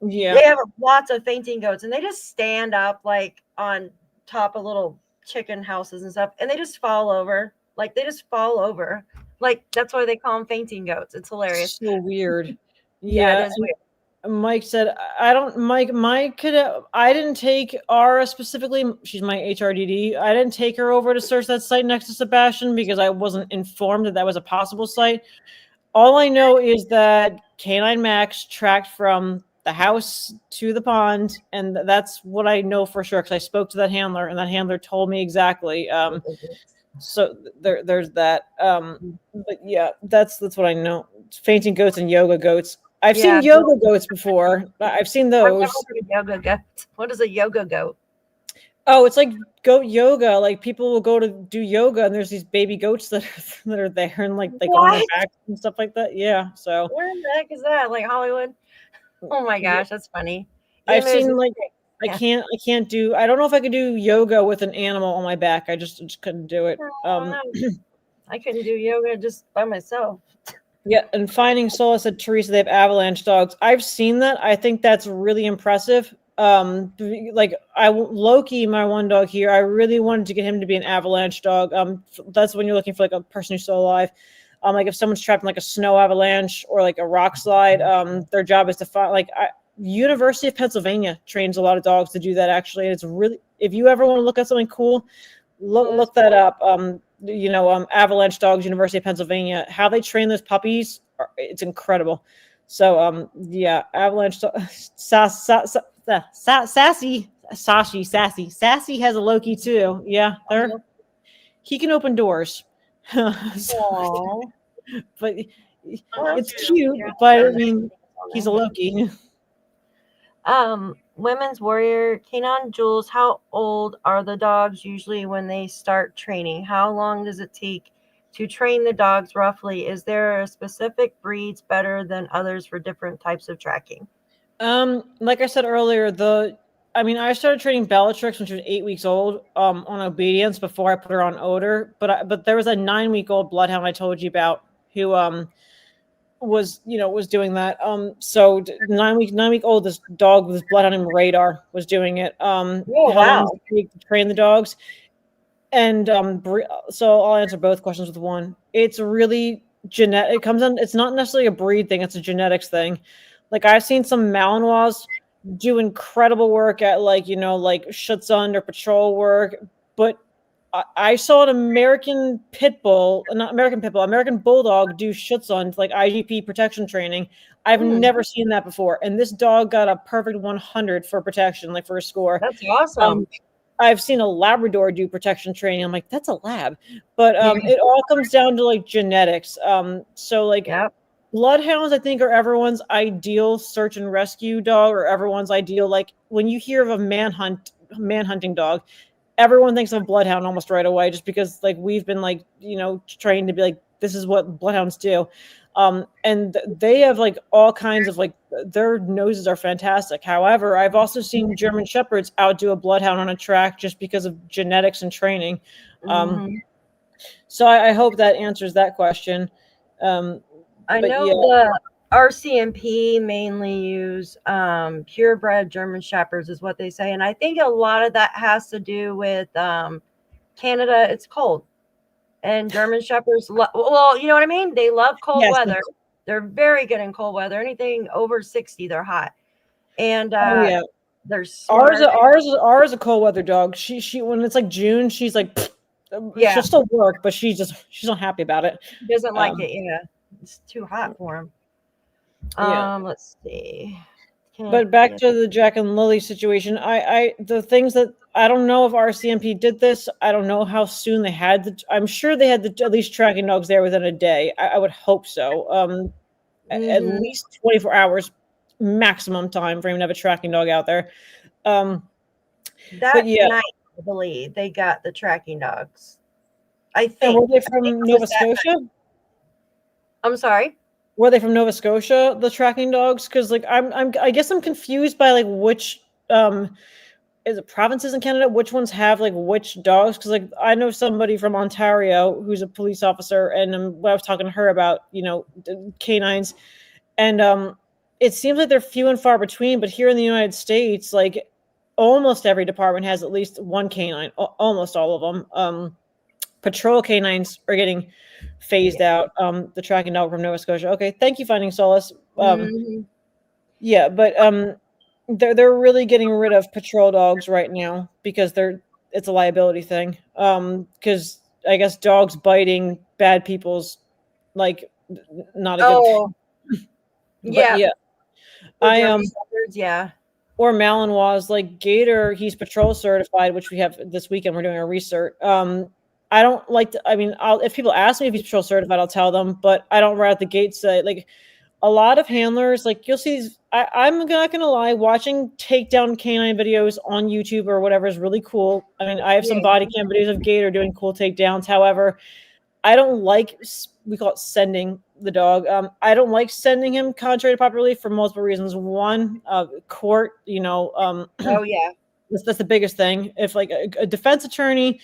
they have lots of fainting goats, and they just stand up like on top of little chicken houses and stuff, and they just fall over. Like they just fall over. Like that's why they call them fainting goats. It's hilarious. So weird. Yeah, it is weird. Mike said, Mike could, I didn't take Ara specifically. She's my HRDD. I didn't take her over to search that site next to Sebastian because I wasn't informed that was a possible site. All I know is that Canine Max tracked from the house to the pond, and that's what I know for sure because I spoke to that handler, and that handler told me exactly. So there's that. But yeah, that's what I know. Fainting goats and yoga goats. I've seen yoga goats before. I've seen those. Yoga goat. What is a yoga goat? Oh, it's like goat yoga. Like people will go to do yoga, and there's these baby goats that are there, and like they go on their backs and stuff like that. Yeah. So where in the heck is that? Like Hollywood? Oh my gosh, that's funny. I've seen like I can't do. I don't know if I could do yoga with an animal on my back. I just couldn't do it. I couldn't do yoga just by myself. Yeah, and Finding Solace said, Teresa, they have avalanche dogs. I've seen that. I think that's really impressive. Like Loki, my one dog here, I really wanted to get him to be an avalanche dog. That's when you're looking for like a person who's still alive. Like if someone's trapped in like a snow avalanche or like a rock slide, their job is to find like University of Pennsylvania trains a lot of dogs to do that. Actually, it's really, if you ever want to look at something cool, look that up. Avalanche dogs, University of Pennsylvania, how they train those puppies, it's incredible. So avalanche Sassy has a Loki too. Yeah, he can open doors. But it's cute. But I mean, he's a Loki. Women's Warrior, Canine Jules, how old are the dogs usually when they start training? How long does it take to train the dogs roughly? Is there a specific breeds better than others for different types of tracking? Like I said earlier, I started training Bellatrix when she was 8 weeks old, on obedience before I put her on odor. But there was a 9-week-old bloodhound I told you about who, was doing that. So 9-week old, this dog with bloodhound and radar was doing it. Oh, How long wow. does it take to train the dogs? And so I'll answer both questions with one. It's really genetic. It comes on. It's not necessarily a breed thing. It's a genetics thing. Like I've seen some Malinois do incredible work at like Schutzhund or patrol work, but I saw an American pit bull, not American pit bull, American bulldog do Schutzhund like IGP protection training. I've never seen that before, and this dog got a perfect 100 for protection, like for a score. That's awesome. I've seen a Labrador do protection training. I'm like, that's a lab, but it all comes down to like genetics. So like bloodhounds, I think, are everyone's ideal search and rescue dog, or everyone's ideal. Like when you hear of a manhunting dog, everyone thinks of a bloodhound almost right away, just because like we've been like trained to be like, this is what bloodhounds do. And they have like all kinds of like, their noses are fantastic. However, I've also seen German Shepherds outdo a bloodhound on a track just because of genetics and training. So I hope that answers that question. I know the RCMP mainly use purebred German Shepherds is what they say. And I think a lot of that has to do with Canada. It's cold. And German Shepherds, well, you know what I mean? They love cold weather. They're very good in cold weather. Anything over 60, they're hot. And they're smart. Ours a cold weather dog. She when it's like June, she's like, she'll still work, but she's not happy about it. She doesn't like it. Yeah, it's too hot for him. Let's see. But back to the Jack and Lilly situation, the things that I don't know if RCMP did this. I don't know how soon they had I'm sure they had at least tracking dogs there within a day. I would hope so. At least 24 hours maximum time for him to have a tracking dog out there. That night, I believe they got the tracking dogs. I think. And were they from Nova Scotia? I'm sorry. Were they from Nova Scotia, the tracking dogs? Because like I guess I'm confused by like which is it provinces in Canada, which ones have like which dogs? Because like I know somebody from Ontario who's a police officer, and when I was talking to her about canines, and it seems like they're few and far between. But here in the United States, like almost every department has at least one canine. Almost all of them. Patrol canines are getting phased out. The tracking dog from Nova Scotia. Okay, thank you, Finding Solace. Yeah, but they're really getting rid of patrol dogs right now because it's a liability thing. Because I guess dogs biting bad people's like not a good thing. Yeah. Or Malinois, like Gator, he's patrol certified, which we have this weekend. We're doing our research. I don't like to, I mean, if people ask me if he's patrol certified, I'll tell them, but I don't right at the gate say, like, a lot of handlers, like, you'll see these, I'm not going to lie, watching takedown canine videos on YouTube or whatever is really cool. I mean, I have some body cam videos of Gator doing cool takedowns. However, I don't like, we call it sending the dog. I don't like sending him contrary to popularity for multiple reasons. One, court, that's the biggest thing. If like a defense attorney,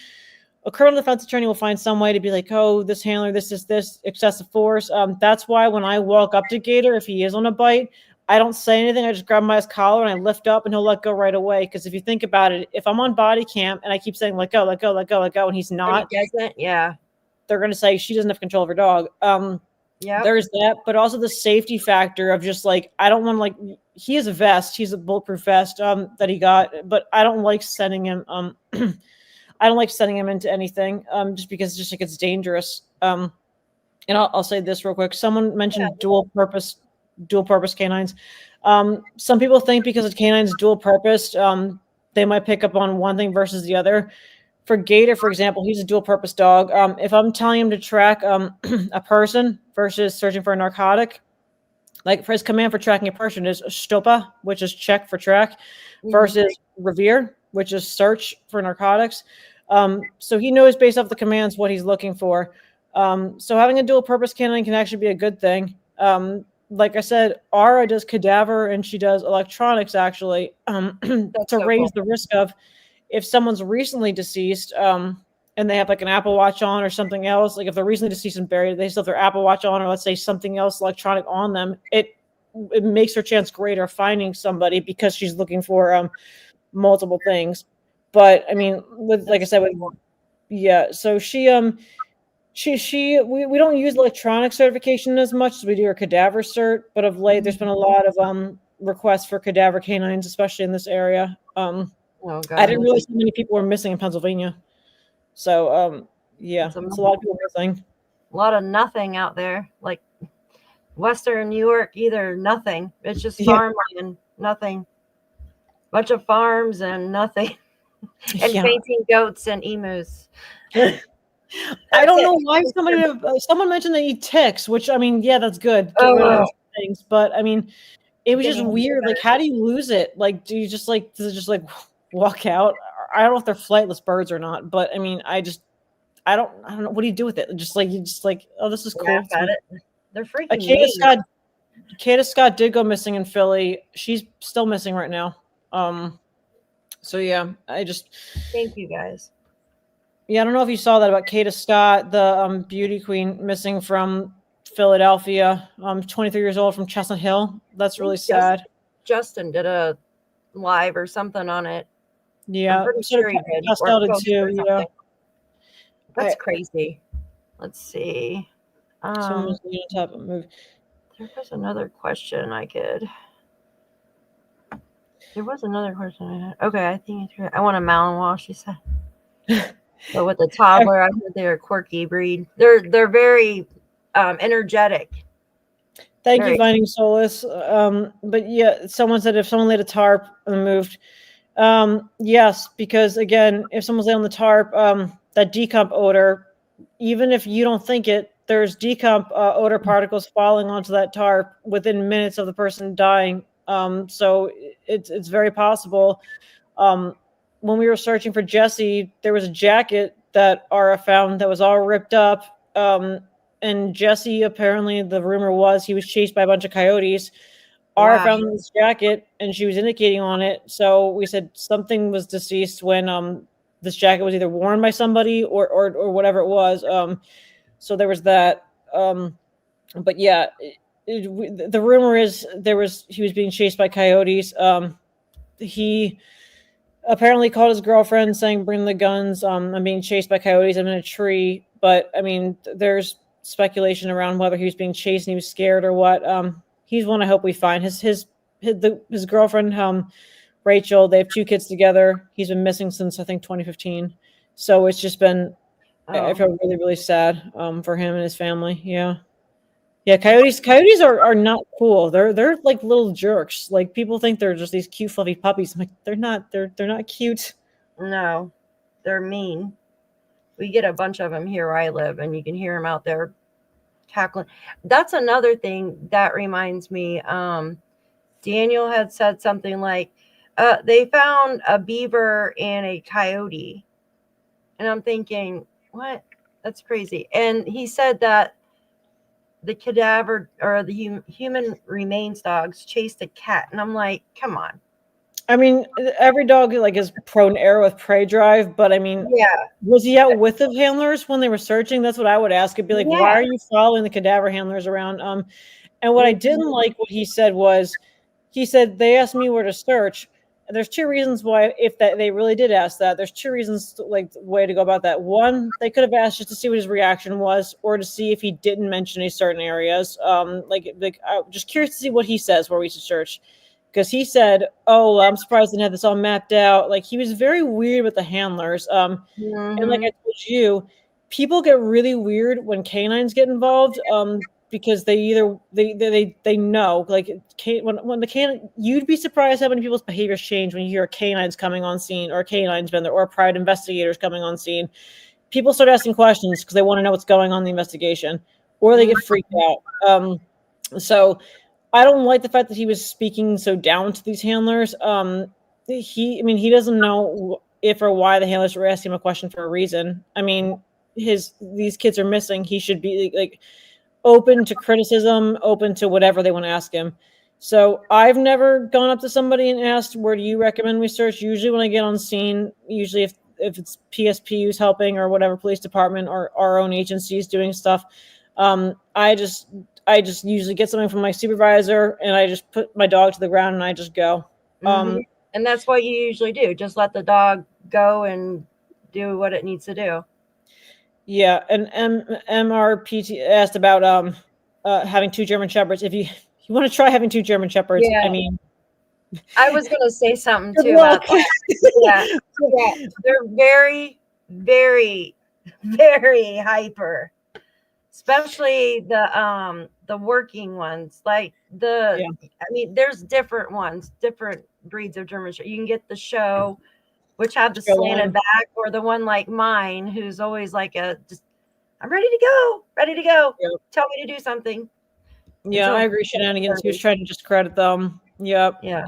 a criminal defense attorney will find some way to be like, oh, this handler, this excessive force. That's why when I walk up to Gator, if he is on a bite, I don't say anything. I just grab him by his collar and I lift up and he'll let go right away. Because if you think about it, if I'm on body cam and I keep saying, let go, let go, let go, let go, and he's not, they're going to say she doesn't have control of her dog. There's that, but also the safety factor of just like, I don't want to, like, he has a vest, he's a bulletproof vest that he got, but I don't like sending him I don't like sending him into anything just because it's dangerous. And I'll say this real quick. Someone mentioned dual purpose canines. Some people think because a canine's dual purpose, they might pick up on one thing versus the other. For Gator, for example, he's a dual purpose dog. If I'm telling him to track a person versus searching for a narcotic, like for his command for tracking a person is stopa, which is check for track, versus revere, which is search for narcotics. So he knows based off the commands what he's looking for. So having a dual purpose canine can actually be a good thing. Like I said, Ara does cadaver and she does electronics actually to raise the risk of if someone's recently deceased and and they have like an Apple Watch on or something else, like if they're recently deceased and buried, they still have their Apple Watch on, or let's say something else electronic on them, it makes her chance greater of finding somebody because she's looking for multiple things. But I mean, with like I said, yeah, so we don't use electronic certification as much as we do our cadaver cert, but of late there's been a lot of requests for cadaver canines, especially in this area. Oh, God. I didn't realize so many people were missing in Pennsylvania. So yeah, it's a lot of people missing. A lot of nothing out there, like Western New York, either nothing. It's just farmland, nothing. Bunch of farms and nothing. And fainting goats and emus. I don't know why someone mentioned they eat ticks, which I mean, yeah, that's good. Get rid of things, but I mean, it was just weird. Like, how do you lose it? Like, do you just like does it just like walk out? I don't know if they're flightless birds or not, but I mean, I don't know. What do you do with it? Just like oh, this is cool. They're freaking. Kata Scott did go missing in Philly. She's still missing right now. So yeah, thank you guys. Yeah, I don't know if you saw that about Kata Scott, the beauty queen missing from Philadelphia, 23 years old from Chestnut Hill. That's really sad. Justin did a live or something on it. Yeah, I'm pretty sure he did. Did too. Yeah, that's crazy. Let's see. There was another question I could. There was another question I had. Okay, I think I want a Malinois, she said. So with the toddler, I heard they're a quirky breed. They're very energetic. Thank you, Finding Solace. But yeah, someone said if someone laid a tarp and moved, yes, because again, if someone's laid on the tarp, that decomp odor, even if you don't think it, there's decomp odor particles falling onto that tarp within minutes of the person dying. So it's very possible. When we were searching for Jesse, there was a jacket that Ara found that was all ripped up. And Jesse, apparently, the rumor was he was chased by a bunch of coyotes. Ara found this jacket, and she was indicating on it. So we said something was deceased when this jacket was either worn by somebody or whatever it was. So there was that. But yeah, the rumor is he was being chased by coyotes. He apparently called his girlfriend saying, "Bring the guns. I'm being chased by coyotes. I'm in a tree." But I mean, there's speculation around whether he was being chased and he was scared or what. He's one I hope we find. His girlfriend, Rachel, they have 2 kids together. He's been missing since I think 2015. So it's just been I feel really, really sad for him and his family. Yeah. Yeah, coyotes are not cool. They're like little jerks. Like people think they're just these cute fluffy puppies. I'm like, they're not. They're not cute. No, they're mean. We get a bunch of them here where I live, and you can hear them out there cackling. That's another thing that reminds me. Daniel had said something like, they found a beaver and a coyote. And I'm thinking, what? That's crazy. And he said that the cadaver or the human remains dogs chased a cat. And I'm like, come on. I mean, every dog like is prone to error with prey drive, but I mean, was he out with the handlers when they were searching? That's what I would ask. It'd be like, why are you following the cadaver handlers around? And what I didn't like what he said was, he said they asked me where to search. And there's 2 reasons why, if that they really did ask that. There's 2 reasons, like the way to go about that. One, they could have asked just to see what his reaction was, or to see if he didn't mention any certain areas. I'm just curious to see what he says where we should search. Because he said, "Oh, I'm surprised I didn't have this all mapped out." Like he was very weird with the handlers. And like I told you, people get really weird when canines get involved. Because they either they know, like when the canine, you'd be surprised how many people's behaviors change when you hear a canine's coming on scene, or a canine's been there, or a private investigator's coming on scene. People start asking questions because they want to know what's going on in the investigation, or they get freaked out. So I don't like the fact that he was speaking so down to these handlers. He doesn't know if or why the handlers were asking him a question for a reason. I mean, these kids are missing. He should be like open to criticism, open to whatever they want to ask him. So I've never gone up to somebody and asked, where do you recommend we search? Usually when I get on scene, usually if if it's PSPU's helping or whatever, police department or our own agencies doing stuff. I just usually get something from my supervisor and I just put my dog to the ground and I just go. And that's what you usually do. Just let the dog go and do what it needs to do. Yeah. And MRPT asked about having 2 German Shepherds. If you want to try having 2 German Shepherds, Yeah. I mean, I was going to say something too about that. Yeah. They're very, very, very hyper, especially the working ones. Like I mean, there's different ones, different breeds of German Shepherd. You can get the show, which have the slanted back, or the one like mine, who's always like I'm ready to go. Yep. Tell me to do something. Yeah, I agree. Shenanigans. He was trying to discredit them. Yep. Yeah.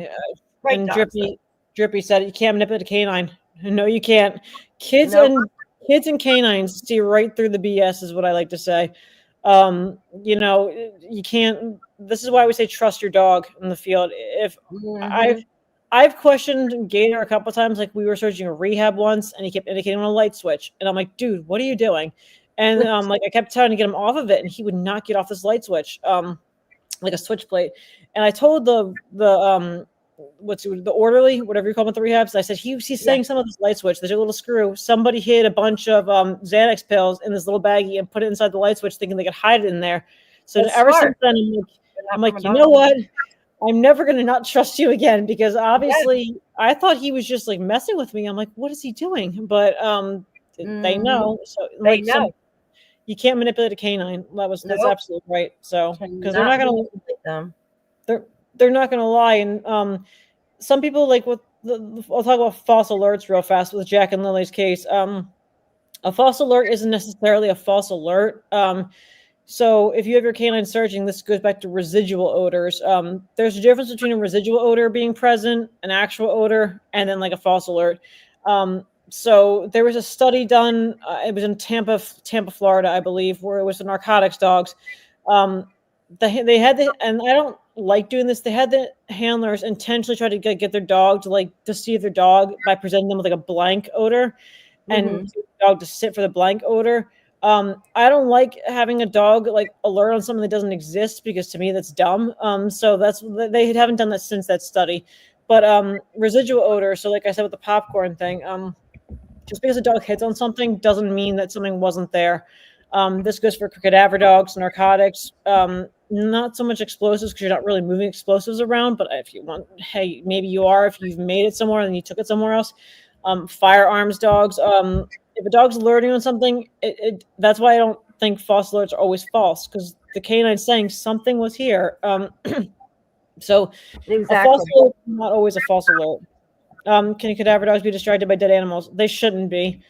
Right, and Drippy said you can't manipulate a canine. No, you can't. Kids and canines see right through the BS, is what I like to say. You can't. This is why we say trust your dog in the field. If I've questioned Gator a couple of times, like we were searching a rehab once, and he kept indicating on a light switch, and I'm like, dude, what are you doing? And like I kept trying to get him off of it, and he would not get off this light switch, like a switch plate. And I told the orderly, whatever you call them at the rehabs, I said he's saying some of this light switch. There's a little screw. Somebody hid a bunch of Xanax pills in this little baggie and put it inside the light switch, thinking they could hide it in there. So ever since then, I'm like, you know what? I'm never going to not trust you again, because obviously I thought he was just like messing with me. I'm like, what is he doing? But they know. So they know. You can't manipulate a canine. That's absolutely right. So because they're not going to they're not going to lie. And some people like I'll talk about false alerts real fast with Jack and Lily's case. A false alert isn't necessarily a false alert. So if you have your canine searching, this goes back to residual odors. There's a difference between a residual odor being present, an actual odor, and then like a false alert. So there was a study done. It was in Tampa, Florida, I believe, where it was the narcotics dogs. They had and I don't like doing this. They had the handlers intentionally try to get their dog to see their dog by presenting them with like a blank odor, and the dog to sit for the blank odor. I don't like having a dog like alert on something that doesn't exist, because to me that's dumb. So they haven't done that since that study. But residual odor. So like I said with the popcorn thing, just because a dog hits on something doesn't mean that something wasn't there. This goes for cadaver dogs, narcotics, not so much explosives, because you're not really moving explosives around. But if you want, hey, maybe you are. If you've made it somewhere and you took it somewhere else. Firearms dogs. If a dog's alerting on something, that's why I don't think false alerts are always false, because the canine's saying something was here. So a false alert is not always a false alert. Can cadaver dogs be distracted by dead animals? They shouldn't be.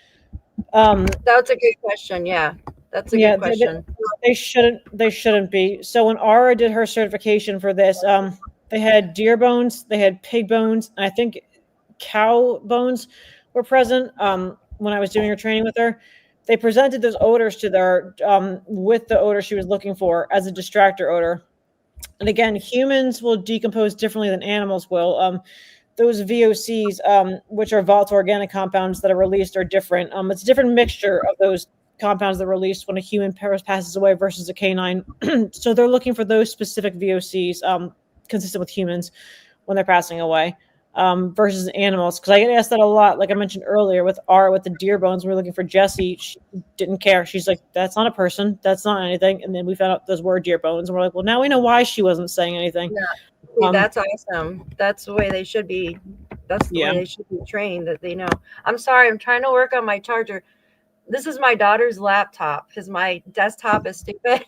That's a good question. Yeah, that's a good question. They shouldn't be. So when Ara did her certification for this, they had deer bones, they had pig bones, and I think cow bones were present. When I was doing her training with her, they presented those odors to her with the odor she was looking for as a distractor odor. And again, humans will decompose differently than animals will. Those VOCs, which are volatile organic compounds that are released, are different. It's a different mixture of those compounds that are released when a human passes away versus a canine. So they're looking for those specific VOCs consistent with humans when they're passing away. Versus animals, because I get asked that a lot. Like I mentioned earlier with the deer bones, we were looking for Jessie. She didn't care. She's like, that's not a person. That's not anything. And then we found out those were deer bones. And we're like, well, now we know why she wasn't saying anything. Yeah. See, that's awesome. That's the way they should be. That's the way they should be trained, that they know. I'm sorry. I'm trying to work on my charger. This is my daughter's laptop, because my desktop is stupid.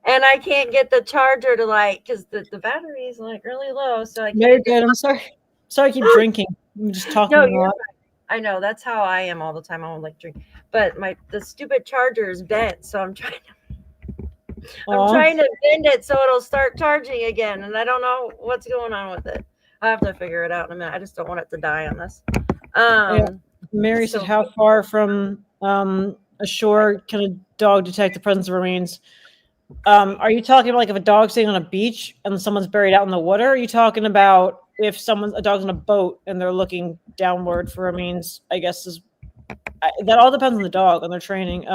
And I can't get the charger to because the battery is really low. So I can't. Very good. I'm sorry. Sorry, I keep drinking. I'm just talking a lot. I know, that's how I am all the time. I won't drink, but the stupid charger is bent, so I'm trying to bend it so it'll start charging again, and I don't know what's going on with it. I have to figure it out in a minute. I just don't want it to die on this. Mary said, "How far from a shore can a dog detect the presence of remains?" Are you talking about if a dog's sitting on a beach and someone's buried out in the water? Or are you talking about if a dog's on a boat and they're looking downward for remains? I guess is that all depends on the dog, on their training.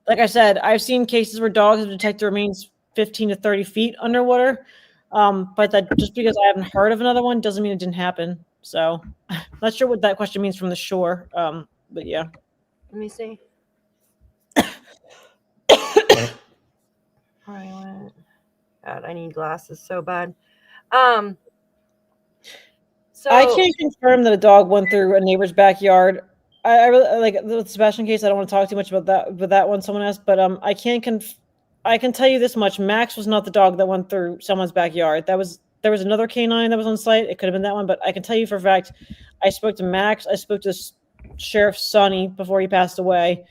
Like I said, I've seen cases where dogs have detected remains 15 to 30 feet underwater. But that just because I haven't heard of another one doesn't mean it didn't happen. So not sure what that question means from the shore. But yeah. Let me see. I went. God, I need glasses so bad. So I can't confirm that a dog went through a neighbor's backyard. I really like the Sebastian case. I don't want to talk too much about that with that one. Someone asked, but I can't. I can tell you this much: Max was not the dog that went through someone's backyard. There was another canine that was on site. It could have been that one, but I can tell you for a fact. I spoke to Max. I spoke to Sheriff Sonny before he passed away,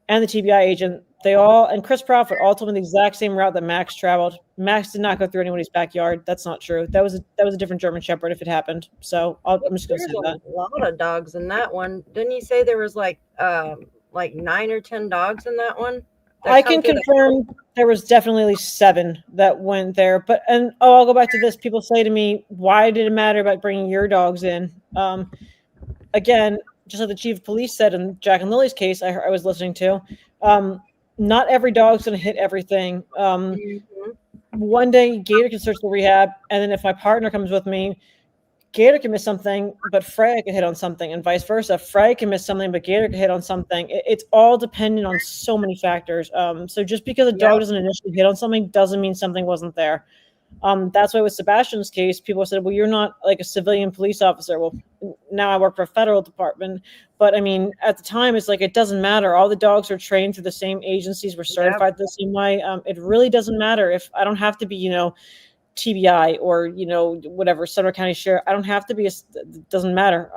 and the TBI agent. They all, and Chris Profit all told me the exact same route that Max traveled. Max did not go through anybody's backyard. That's not true. That was a different German Shepherd if it happened. So I'm just going to say that. There's a lot of dogs in that one. Didn't you say there was like 9 or 10 dogs in that one? I can confirm there was definitely at least 7 that went there. But I'll go back to this. People say to me, "Why did it matter about bringing your dogs in?" Again, just like the chief of police said in Jack and Lilly's case, I was listening to. Not every dog's going to hit everything. One day, Gator can search the rehab, and then if my partner comes with me, Gator can miss something, but Freya can hit on something, and vice versa. Freya can miss something, but Gator can hit on something. It's all dependent on so many factors. So just because a dog doesn't initially hit on something doesn't mean something wasn't there. That's why with Sebastian's case, people said, well, you're not like a civilian police officer. Well, now I work for a federal department. But I mean, at the time, it's like, it doesn't matter. All the dogs are trained through the same agencies. We're certified the same way. It really doesn't matter if I don't have to be, TBI or, whatever, Sutter County Sheriff. I don't have to be, it doesn't matter.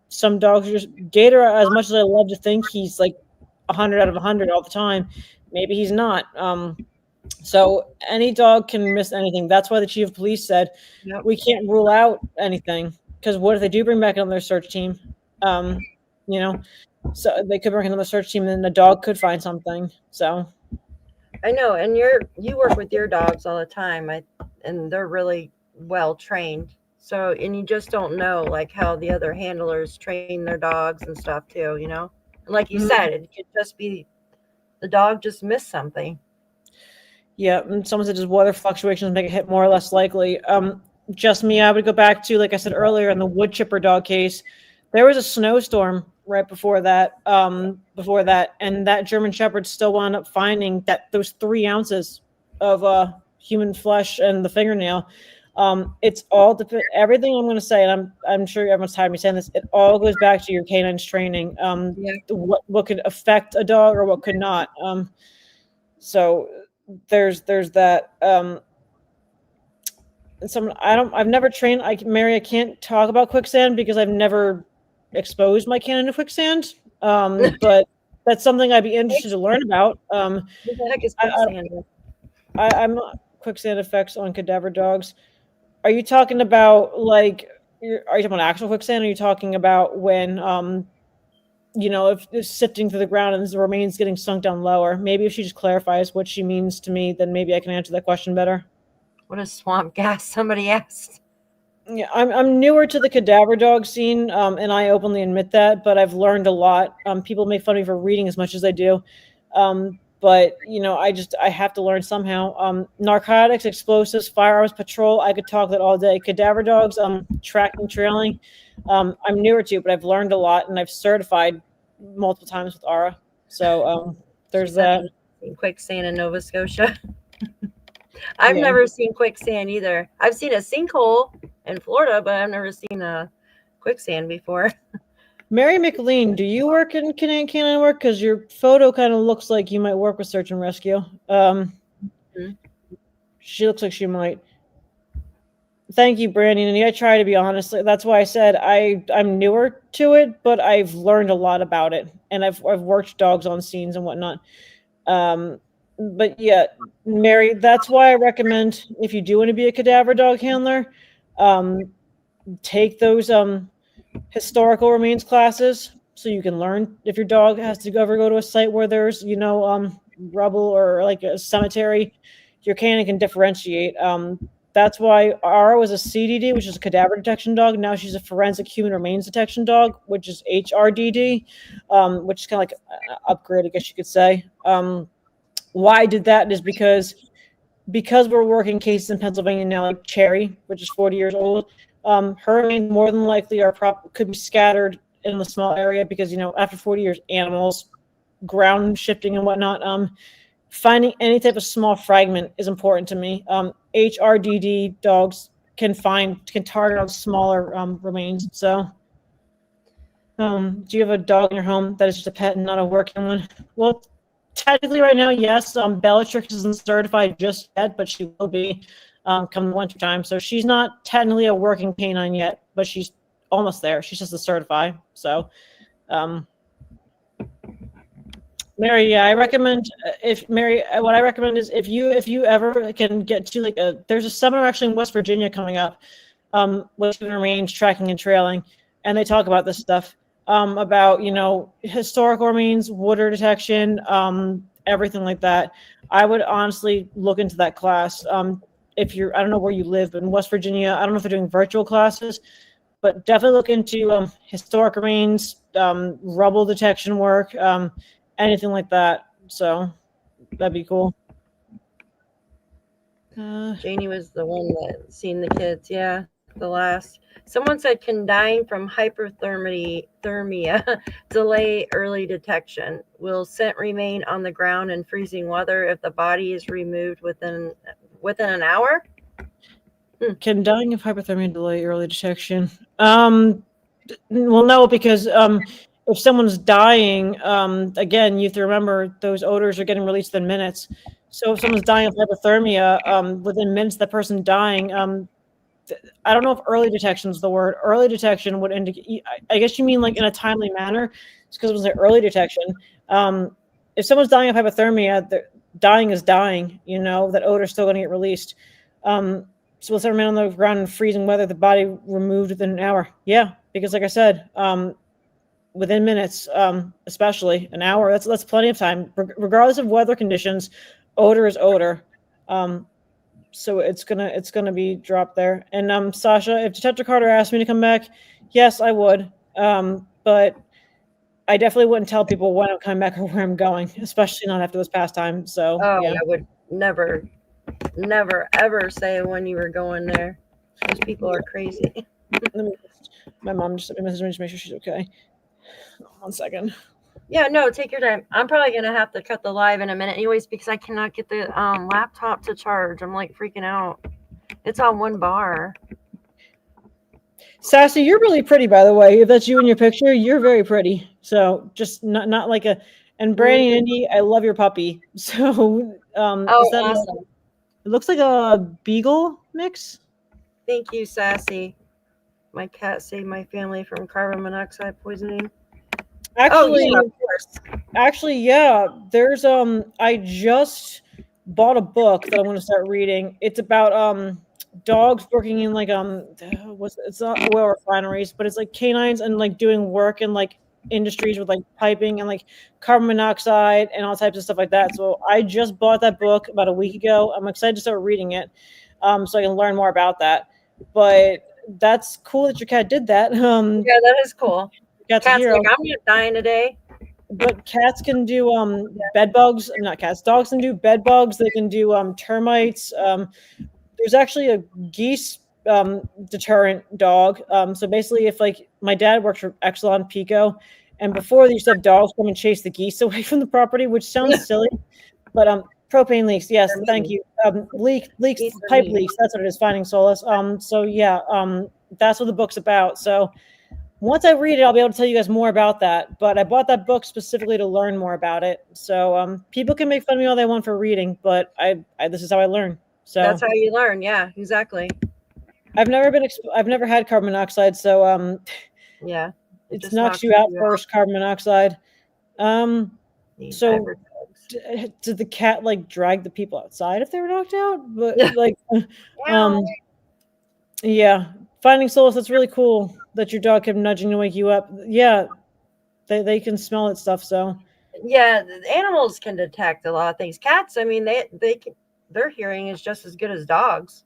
Some dogs are just, Gator, as much as I love to think he's like 100 out of 100 all the time, maybe he's not. So any dog can miss anything. That's why the chief of police said we can't rule out anything, because what if they do bring back another search team? So they could bring another search team, and then the dog could find something. So I know, and you work with your dogs all the time, and they're really well trained. So, and you just don't know like how the other handlers train their dogs and stuff too. And like you said, it could just be the dog just missed something. Yeah, and someone said just weather fluctuations make it hit more or less likely. Just me, I would go back to, like I said earlier, in the wood chipper dog case. There was a snowstorm right before that, and that German Shepherd still wound up finding that those 3 ounces of human flesh and the fingernail. It's all everything I'm going to say, and I'm sure everyone's tired of me saying this. It all goes back to your canine's training. What could affect a dog or what could not. So there's that. I've never trained. Mary, I can't talk about quicksand because I've never exposed my canine to quicksand. But that's something I'd be interested to learn about. What the heck is quicksand? I'm not quicksand effects on cadaver dogs. Are you talking about are you talking about actual quicksand? Or are you talking about when if it's sifting through the ground and the remains getting sunk down lower? Maybe if she just clarifies what she means to me, then maybe I can answer that question better. What is swamp gas? Somebody asked. Yeah, I'm newer to the cadaver dog scene, and I openly admit that, but I've learned a lot. People make fun of me for reading as much as I do. But I have to learn somehow. Narcotics, explosives, firearms, patrol, I could talk that all day. Cadaver dogs, tracking, trailing, I'm newer to, but I've learned a lot, and I've certified multiple times with ARA. So there's that. Quicksand in Nova Scotia. I've never seen quicksand either. I've seen a sinkhole in Florida, but I've never seen a quicksand before. Mary McLean, do you work in canine work? Because your photo kind of looks like you might work with search and rescue. She looks like she might. Thank you, Brandon. And I try to be honest. That's why I said I'm newer to it, but I've learned a lot about it, and I've worked dogs on scenes and whatnot. But yeah, Mary, that's why I recommend, if you do want to be a cadaver dog handler, take those historical remains classes so you can learn if your dog has to ever go to a site where there's rubble or like a cemetery. Your canine can differentiate. That's why Ara was a CDD, which is a cadaver detection dog. Now she's a forensic human remains detection dog, which is HRDD, which is kind of like an upgrade, I guess you could say. Why I did that is because we're working cases in Pennsylvania now, like Cherry, which is 40 years old. Her remains more than likely could be scattered in the small area because, after 40 years, animals, ground shifting and whatnot. Finding any type of small fragment is important to me. HRDD dogs can target on smaller remains. So, do you have a dog in your home that is just a pet and not a working one? Well, technically right now, yes. Bellatrix isn't certified just yet, but she will be come the winter time. So she's not technically a working canine yet, but she's almost there. She's just a certified. So, Mary, yeah, I recommend what I recommend is if you ever can get to there's a seminar actually in West Virginia coming up, with range tracking and trailing, and they talk about this stuff, about historical remains, water detection, everything like that. I would honestly look into that class. If I don't know where you live, but in West Virginia, I don't know if they're doing virtual classes, but definitely look into historic remains, rubble detection work. Anything like that. So that'd be cool. Janie was the one that seen the kids. Yeah, the last. Someone said, can dying from hyperthermia delay early detection? Will scent remain on the ground in freezing weather if the body is removed within an hour? Can dying of hypothermia delay early detection? Well, no, because if someone's dying, again, you have to remember those odors are getting released in minutes. So if someone's dying of hypothermia, within minutes, the person dying, I don't know if early detection is the word. Early detection would indicate, I guess you mean like in a timely manner. It's because it was like early detection. If someone's dying of hypothermia, dying is dying, that odor is still going to get released. So let's remain on the ground in freezing weather, the body removed within an hour. Yeah, because like I said, within minutes, especially an hour, that's plenty of time, regardless of weather conditions. Odor is odor, so it's gonna be dropped there. And Sasha, if Detective Carter asked me to come back, yes, I would, but I definitely wouldn't tell people when I'm coming back or where I'm going, especially not after this past time. So yeah. I would never ever say when you were going there. Those people are crazy. My mom just sent me a message to make sure she's okay. 1 second. Yeah, no, take your time. I'm probably going to have to cut the live in a minute anyways because I cannot get the laptop to charge. I'm like freaking out. It's on one bar. Sassy, you're really pretty, by the way. If that's you in your picture, you're very pretty. So just not like a. And Brandy and Indy, I love your puppy. So awesome. It looks like a beagle mix. Thank you, Sassy. My cat saved my family from carbon monoxide poisoning. Actually, yeah, of course. Actually, yeah. There's I just bought a book that I want to start reading. It's about dogs working in like it's not oil refineries, but it's like canines and like doing work in like industries with like piping and like carbon monoxide and all types of stuff like that. So I just bought that book about a week ago. I'm excited to start reading it, so I can learn more about that. But that's cool that your cat did that. Yeah, that is cool. Cat's like, I'm not dying today. But cats can do bed bugs. Not cats. Dogs can do bed bugs. They can do termites. There's actually a geese deterrent dog. So basically, if like my dad works for Exelon Pico, and before they used to have dogs come and chase the geese away from the property, which sounds silly, but propane leaks. Yes, thank you. Leaks, pipe leaks. That's what it is. Finding solace. So yeah, that's what the book's about. So once I read it, I'll be able to tell you guys more about that. But I bought that book specifically to learn more about it. So people can make fun of me all they want for reading, but this is how I learn. So that's how you learn. Yeah, exactly. I've never had carbon monoxide, so yeah, it knocks you out first. Carbon monoxide. So did the cat like drag the people outside if they were knocked out? But like, yeah, finding solace. That's really cool that your dog kept nudging to wake you up. Yeah, they can smell it stuff. So yeah, animals can detect a lot of things. Cats, I mean, their hearing is just as good as dogs.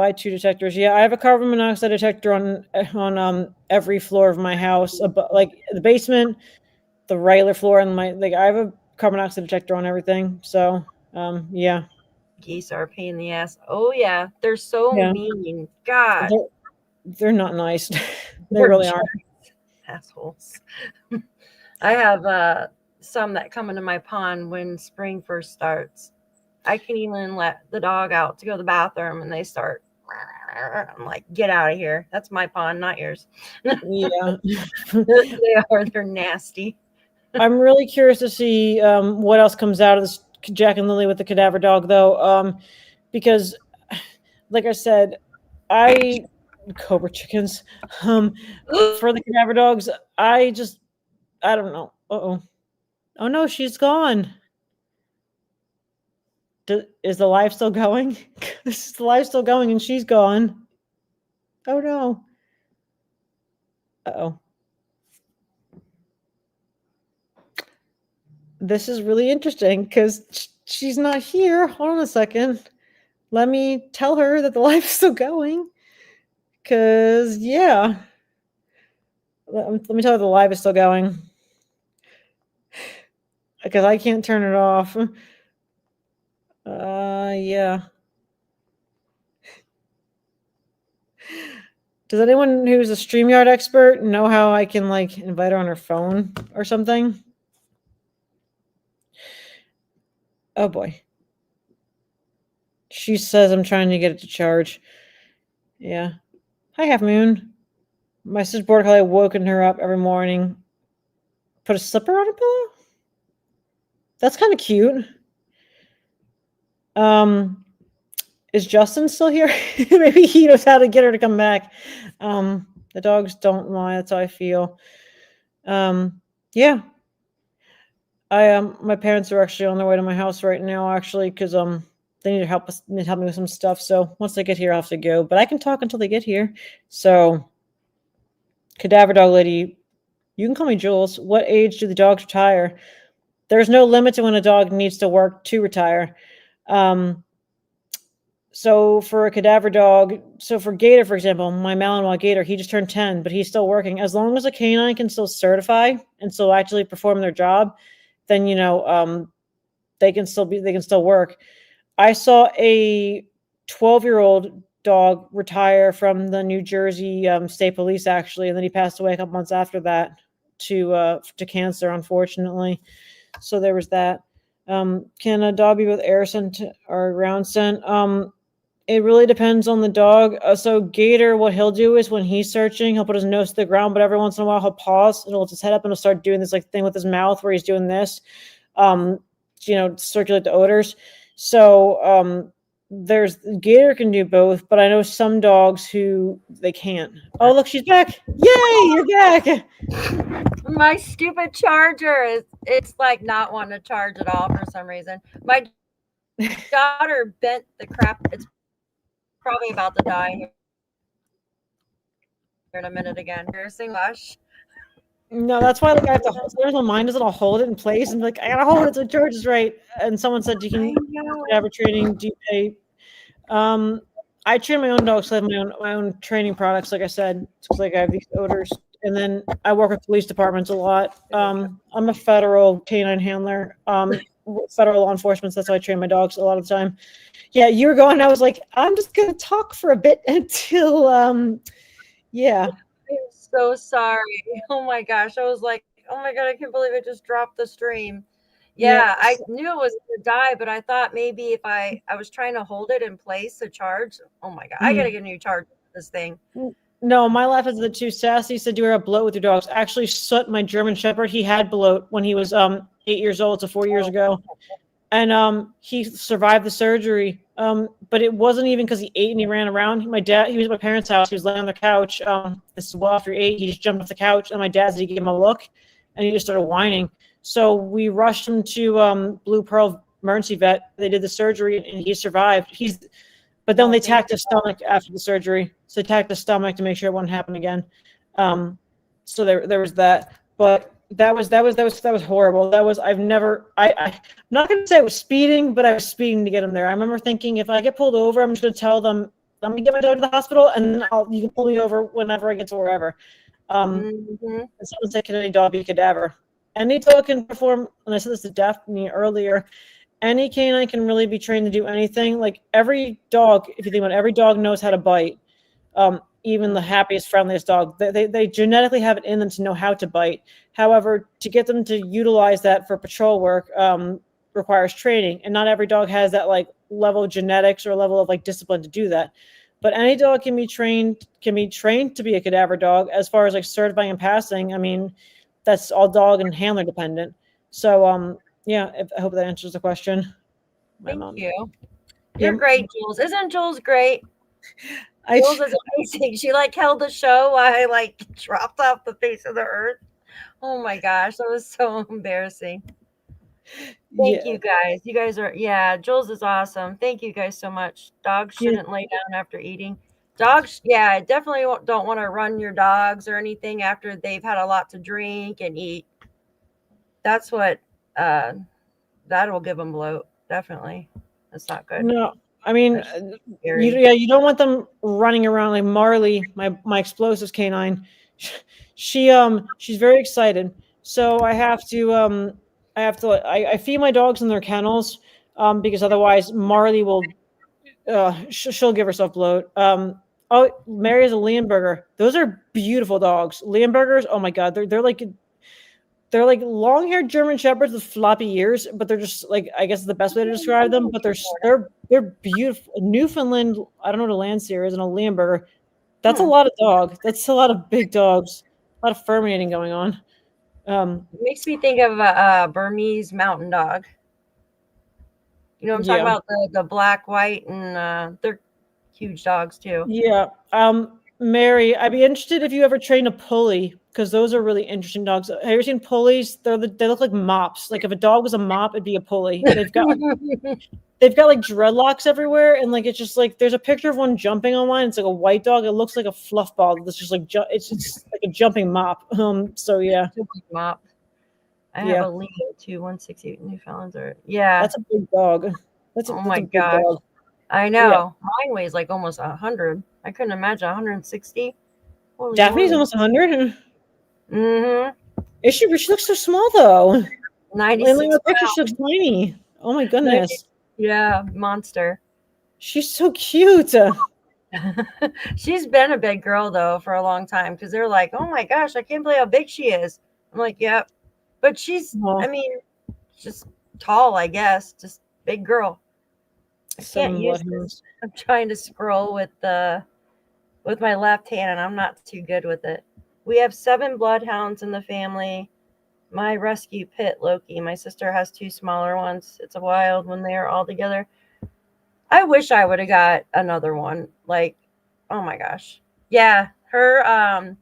Buy 2 detectors. Yeah, I have a carbon monoxide detector on every floor of my house, like the basement, the regular floor, and I have a carbon monoxide detector on everything. So, yeah. Geese are a pain in the ass. Oh yeah, they're so mean. God, they're not nice. They they're really aren't. assholes. I have some that come into my pond when spring first starts. I can even let the dog out to go to the bathroom, and they start. I'm like, get out of here. That's my pond, not yours. Yeah. They're nasty. I'm really curious to see what else comes out of this Jack and Lilly with the cadaver dog, though, because, like I said, Cobra chickens. For the cadaver dogs, I don't know. Oh no, she's gone. Is the live still going? Is the live still going and she's gone? Oh no. Uh-oh. This is really interesting because she's not here. Hold on a second. Let me tell her that the live is still going. Because, yeah. Let me tell her the live is still going. Because I can't turn it off. Yeah. Does anyone who's a StreamYard expert know how I can, like, invite her on her phone or something? Oh, boy. She says I'm trying to get it to charge. Yeah. Hi, Half Moon. My sister's border collie woken her up every morning. Put a slipper on her pillow? That's kind of cute. Is Justin still here? Maybe he knows how to get her to come back. The dogs don't lie. That's how I feel. Yeah. My parents are actually on their way to my house right now, actually, because they need to help me with some stuff. So once they get here, I'll have to go. But I can talk until they get here. So, cadaver dog lady, you can call me Jules. What age do the dogs retire? There's no limit to when a dog needs to work to retire. So for a cadaver dog, so for Gator, for example, my Malinois Gator, he just turned 10, but he's still working. As long as a canine can still certify and still actually perform their job, then, they can still work. I saw a 12-year-old dog retire from the New Jersey State Police, actually, and then he passed away a couple months after that to cancer, unfortunately. So there was that. Can a dog be with air scent or ground scent? It really depends on the dog. So Gator, what he'll do is when he's searching, he'll put his nose to the ground, but every once in a while he'll pause and he'll lift his head up and he'll start doing this like thing with his mouth where he's doing this, circulate the odors. So there's Gator can do both, but I know some dogs who they can't. Oh, look, she's back. Yay, you're back. My stupid charger it's like not wanting to charge at all for some reason. My daughter bent the crap. It's probably about to die here in a minute again. Embarrassing lush. No, that's why I have to hold it. Mine doesn't hold it in place. And I gotta hold it so it charges right. And someone said you can have a training. Do you pay? I train my own dogs. So I have my own training products. Like I said, it's like I have these odors, and then I work with police departments a lot. I'm a federal canine handler. Federal law enforcement. So that's why I train my dogs a lot of the time. Yeah, you were going. I was like, I'm just gonna talk for a bit until yeah. I'm so sorry. Oh my gosh. I was like, oh my God, I can't believe I just dropped the stream. Yeah, I knew it was going to die, but I thought maybe if I was trying to hold it in place to charge. Oh my God, I got to get a new charger for this thing. No, my life is the too sassy. Said you were a bloat with your dogs. Actually, Soot, my German Shepherd, he had bloat when he was 8 years old, so 4 years ago. And he survived the surgery. But it wasn't even because he ate and he ran around. My dad, he was at my parents' house. He was laying on the couch. This is well after 8. He just jumped off the couch, and my dad said he gave him a look, and he just started whining. So we rushed him to Blue Pearl emergency vet. They did the surgery, and he survived. But then they tacked his stomach after the surgery. So they tacked his stomach to make sure it wouldn't happen again. So there was that. But that was horrible. I'm not going to say I was speeding, but I was speeding to get him there. I remember thinking if I get pulled over, I'm just going to tell them let me get my dog to the hospital, and then you can pull me over whenever I get to wherever. And someone said, can any dog be a cadaver? Any dog can perform, and I said this to Daphne earlier, any canine can really be trained to do anything. Like every dog, if you think about it, every dog knows how to bite. Even the happiest, friendliest dog, they genetically have it in them to know how to bite. However, to get them to utilize that for patrol work requires training, and not every dog has that like level of genetics or level of like discipline to do that. But any dog can be trained to be a cadaver dog. As far as like certifying and passing, I mean, that's all dog and handler dependent. So yeah, I hope that answers the question. Thank you. You're great, Jules. Isn't Jules great? Jules is amazing. She like held the show while I like dropped off the face of the earth. Oh my gosh, that was so embarrassing. Thank you guys. You guys are, Jules is awesome. Thank you guys so much. Dogs shouldn't lay down after eating. Dogs, definitely don't want to run your dogs or anything after they've had a lot to drink and eat. That's what, that'll give them bloat. Definitely. That's not good. No, I mean, you don't want them running around like Marley, my explosives canine. She's very excited. So I feed my dogs in their kennels, because otherwise Marley will, she'll give herself bloat. Mary is a Leonberger. Those are beautiful dogs. Leonbergers, oh my God, they're like long-haired German shepherds with floppy ears, but they're just like, I guess the best way to describe them. But they're beautiful. Newfoundland, I don't know what a Landseer is, and a Leonberger. That's a lot of dog. That's a lot of big dogs. A lot of furminating going on. It makes me think of a Burmese mountain dog. You know what I'm talking about? The black, white, and they're huge dogs too. Yeah. Mary, I'd be interested if you ever train a pulley, because those are really interesting dogs. Have you ever seen pulleys? They look like mops. Like if a dog was a mop, it'd be a pulley. They've got like dreadlocks everywhere, and like it's just like there's a picture of one jumping online. It's like a white dog. It looks like a fluff ball. That's just like it's like a jumping mop. So yeah, mop. I have a Leo too, 168 Newfoundlands. That's a big dog. Oh my gosh. Dog. I know. Mine weighs like almost 100. I couldn't imagine 160. Holy Daphne's almost 100. Mm-hmm. She looks so small though. 96. The picture, she looks tiny. Oh my goodness. Yeah, monster. She's so cute. She's been a big girl though for a long time, because they're like, oh my gosh, I can't believe how big she is. I'm like, yep. But she's, I mean, just tall, I guess. Just big girl. I can't use this. I'm trying to scroll with my left hand, and I'm not too good with it. We have 7 bloodhounds in the family. My rescue pit, Loki. My sister has 2 smaller ones. It's a wild when they are all together. I wish I would have got another one. Like, oh my gosh. Yeah, her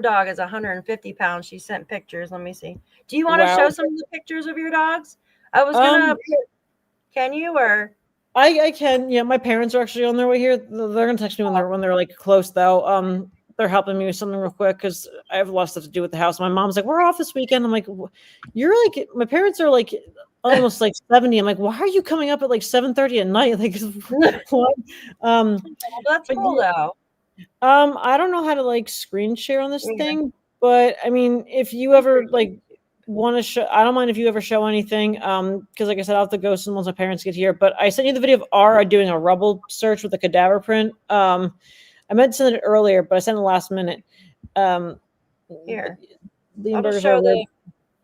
dog is 150 pounds. She sent pictures. Let me see. Do you want to show some of the pictures of your dogs? I was gonna. Can you or? I can. Yeah, my parents are actually on their way here. They're gonna text me when they're like close though. They're helping me with something real quick because I have a lot of stuff to do with the house. My mom's like, we're off this weekend. I'm like, you're like, my parents are like almost like 70. I'm like, why are you coming up at like 7:30 at night? Like, what? That's cool though. I don't know how to like screen share on this thing, but I mean, if you ever like want to show, I don't mind if you ever show anything. Because like I said, I'll have to go soon once my parents get here. But I sent you the video of Ara doing a rubble search with a cadaver print. I meant to send it earlier, but I sent it last minute. Here, I'll just show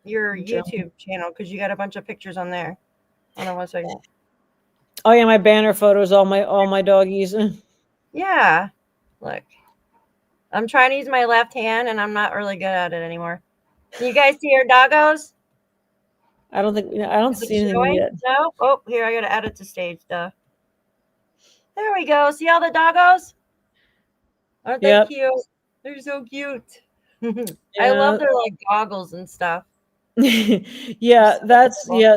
your YouTube channel because you got a bunch of pictures on there. Hold on 1 second. Oh yeah, my banner photos, all my doggies. Yeah, look, I'm trying to use my left hand, and I'm not really good at it anymore. Can you guys see your doggos? I don't see anything yet. No. Oh, here, I gotta add it to stage stuff. There we go. See all the doggos? Aren't they cute? They're so cute. I love their like goggles and stuff. Yeah,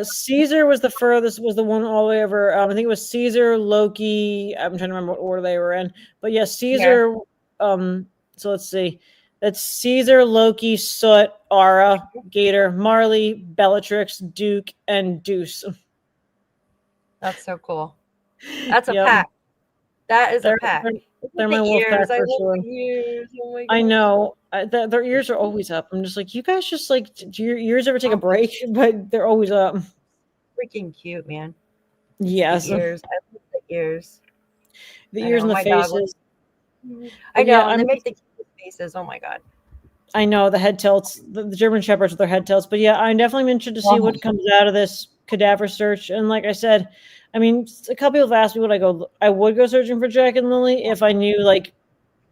Caesar was the furthest, was the one all the way over. I think it was Caesar, Loki. I'm trying to remember what order they were in, but yeah, Caesar. So let's see. That's Caesar, Loki, Soot, Ara, Gator, Marley, Bellatrix, Duke, and Deuce. That's so cool. That's a pack. That is a pack. They're my wolf pack for sure. Ears. Oh my I know. Their ears are always up. I'm just like, you guys just like, do your ears ever take a break? But they're always up. Freaking cute, man. Yes. The ears. I love the ears. The ears and the faces. I know. And they make the cute faces. Oh my God. I know the head tilts, the German Shepherds with their head tilts. But yeah, I'm definitely interested to see what comes out of this cadaver search. And like I said, I mean, a couple people have asked me I would go searching for Jack and Lilly if I knew like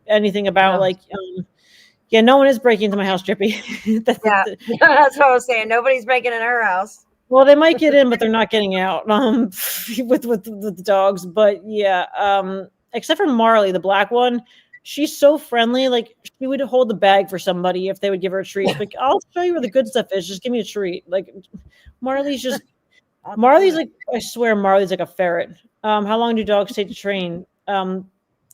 anything about yeah, no one is breaking into my house, Drippy. That's what I was saying. Nobody's breaking in her house. Well, they might get in, but they're not getting out with the dogs. But yeah, except for Marley, the black one. She's so friendly. Like she would hold the bag for somebody if they would give her a treat. Like, I'll show you where the good stuff is. Just give me a treat. Like Marley's like, I swear Marley's like a ferret. How long do dogs take to train? It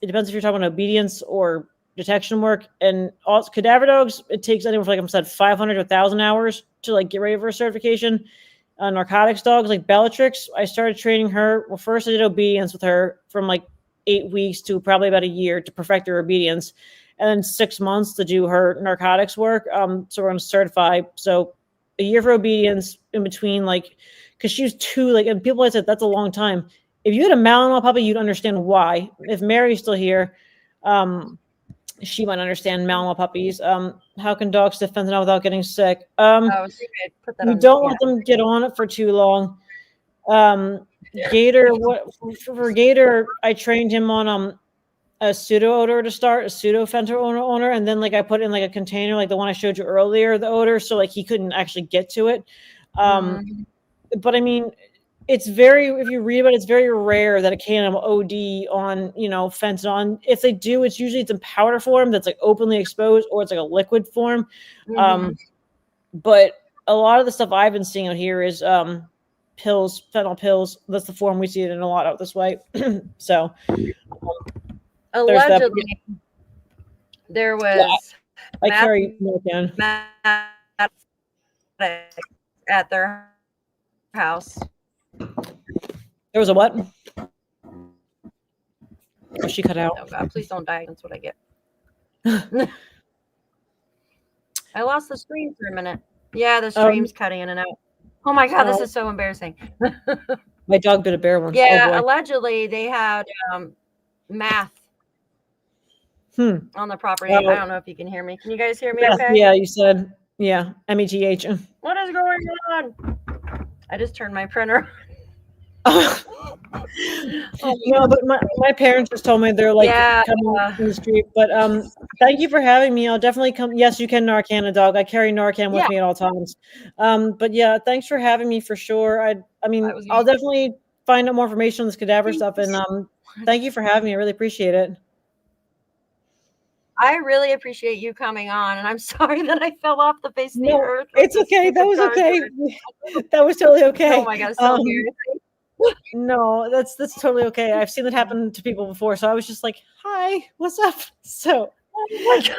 depends if you're talking about obedience or detection work. And all cadaver dogs, it takes anywhere from, like I said, 500 to 1,000 hours to like get ready for a certification. Narcotics dogs like Bellatrix, I started training her. Well, first I did obedience with her from like 8 weeks to probably about a year to perfect her obedience, and then 6 months to do her narcotics work. So we're going to certify. So a year for obedience in between, like, because she was 2, like, and people had said that's a long time. If you had a Malinois puppy, you'd understand why. If Mary's still here, she might understand Malinois puppies. How can dogs defend now without getting sick? You don't want them to get on it for too long. Gator, for Gator, I trained him on a pseudo odor to start, a pseudo fenter owner, and then like I put in like a container, like the one I showed you earlier, the odor, so like he couldn't actually get to it. But I mean, it's if you read about it, it's very rare that a canine will OD on, fentanyl. If they do, it's usually in powder form that's like openly exposed, or it's like a liquid form. But a lot of the stuff I've been seeing out here is pills, fentanyl pills. That's the form we see it in a lot out this way. So allegedly there was I carry Narcan at their house. There was a what? Oh, she cut out. Oh God, please don't die. That's what I get. I lost the stream for a minute. Yeah, the stream's cutting in and out. Oh my God, this is so embarrassing. My dog bit a bear once. Yeah, allegedly they had meth on the property. I don't know if you can hear me. Can you guys hear me okay? Yeah, you said, MEGH. What is going on? I just turned my printer No, but my parents just told me they're like coming in the street. But thank you for having me. I'll definitely come. Yes, you can Narcan a dog. I carry Narcan with me at all times. But yeah, thanks for having me for sure. I mean, I'll definitely find out more information on this cadaver stuff. And thank you for having me. I really appreciate it. I really appreciate you coming on, and I'm sorry that I fell off the face of the earth. It's okay. That was okay. That was totally okay. Oh my God, it's so weird. No, that's totally okay. I've seen that happen to people before, so I was just like, "Hi, what's up?" So, went to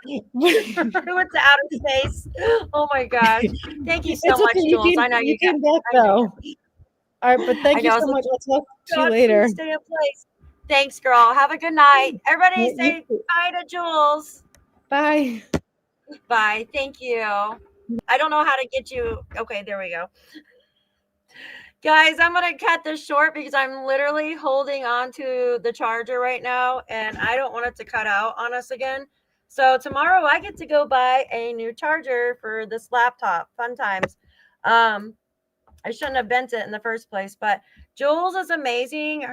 outer space. Oh my gosh! Thank you so much, Jules. I know you came back though. All right, but thank you so much. I'll talk to you later. Stay in place. Thanks, girl. Have a good night. Everybody say bye to Jules. Bye. Bye. Thank you. I don't know how to get you. Okay, there we go. Guys, I'm going to cut this short because I'm literally holding on to the charger right now, and I don't want it to cut out on us again. So tomorrow I get to go buy a new charger for this laptop. Fun times. I shouldn't have bent it in the first place, but Jules is amazing.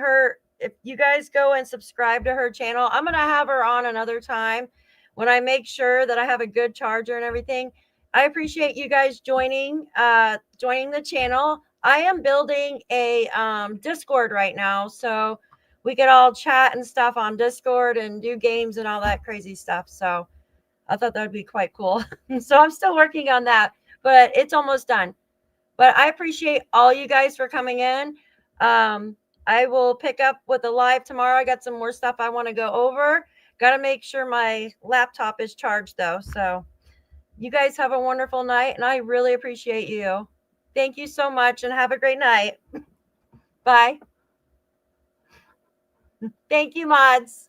If you guys go and subscribe to her channel, I'm going to have her on another time when I make sure that I have a good charger and everything. I appreciate you guys joining the channel. I am building a Discord right now, so we could all chat and stuff on Discord and do games and all that crazy stuff. So I thought that would be quite cool. So I'm still working on that, but it's almost done. But I appreciate all you guys for coming in. I will pick up with a live tomorrow. I got some more stuff I want to go over. Got to make sure my laptop is charged though. So you guys have a wonderful night, and I really appreciate you. Thank you so much, and have a great night. Bye. Thank you, mods.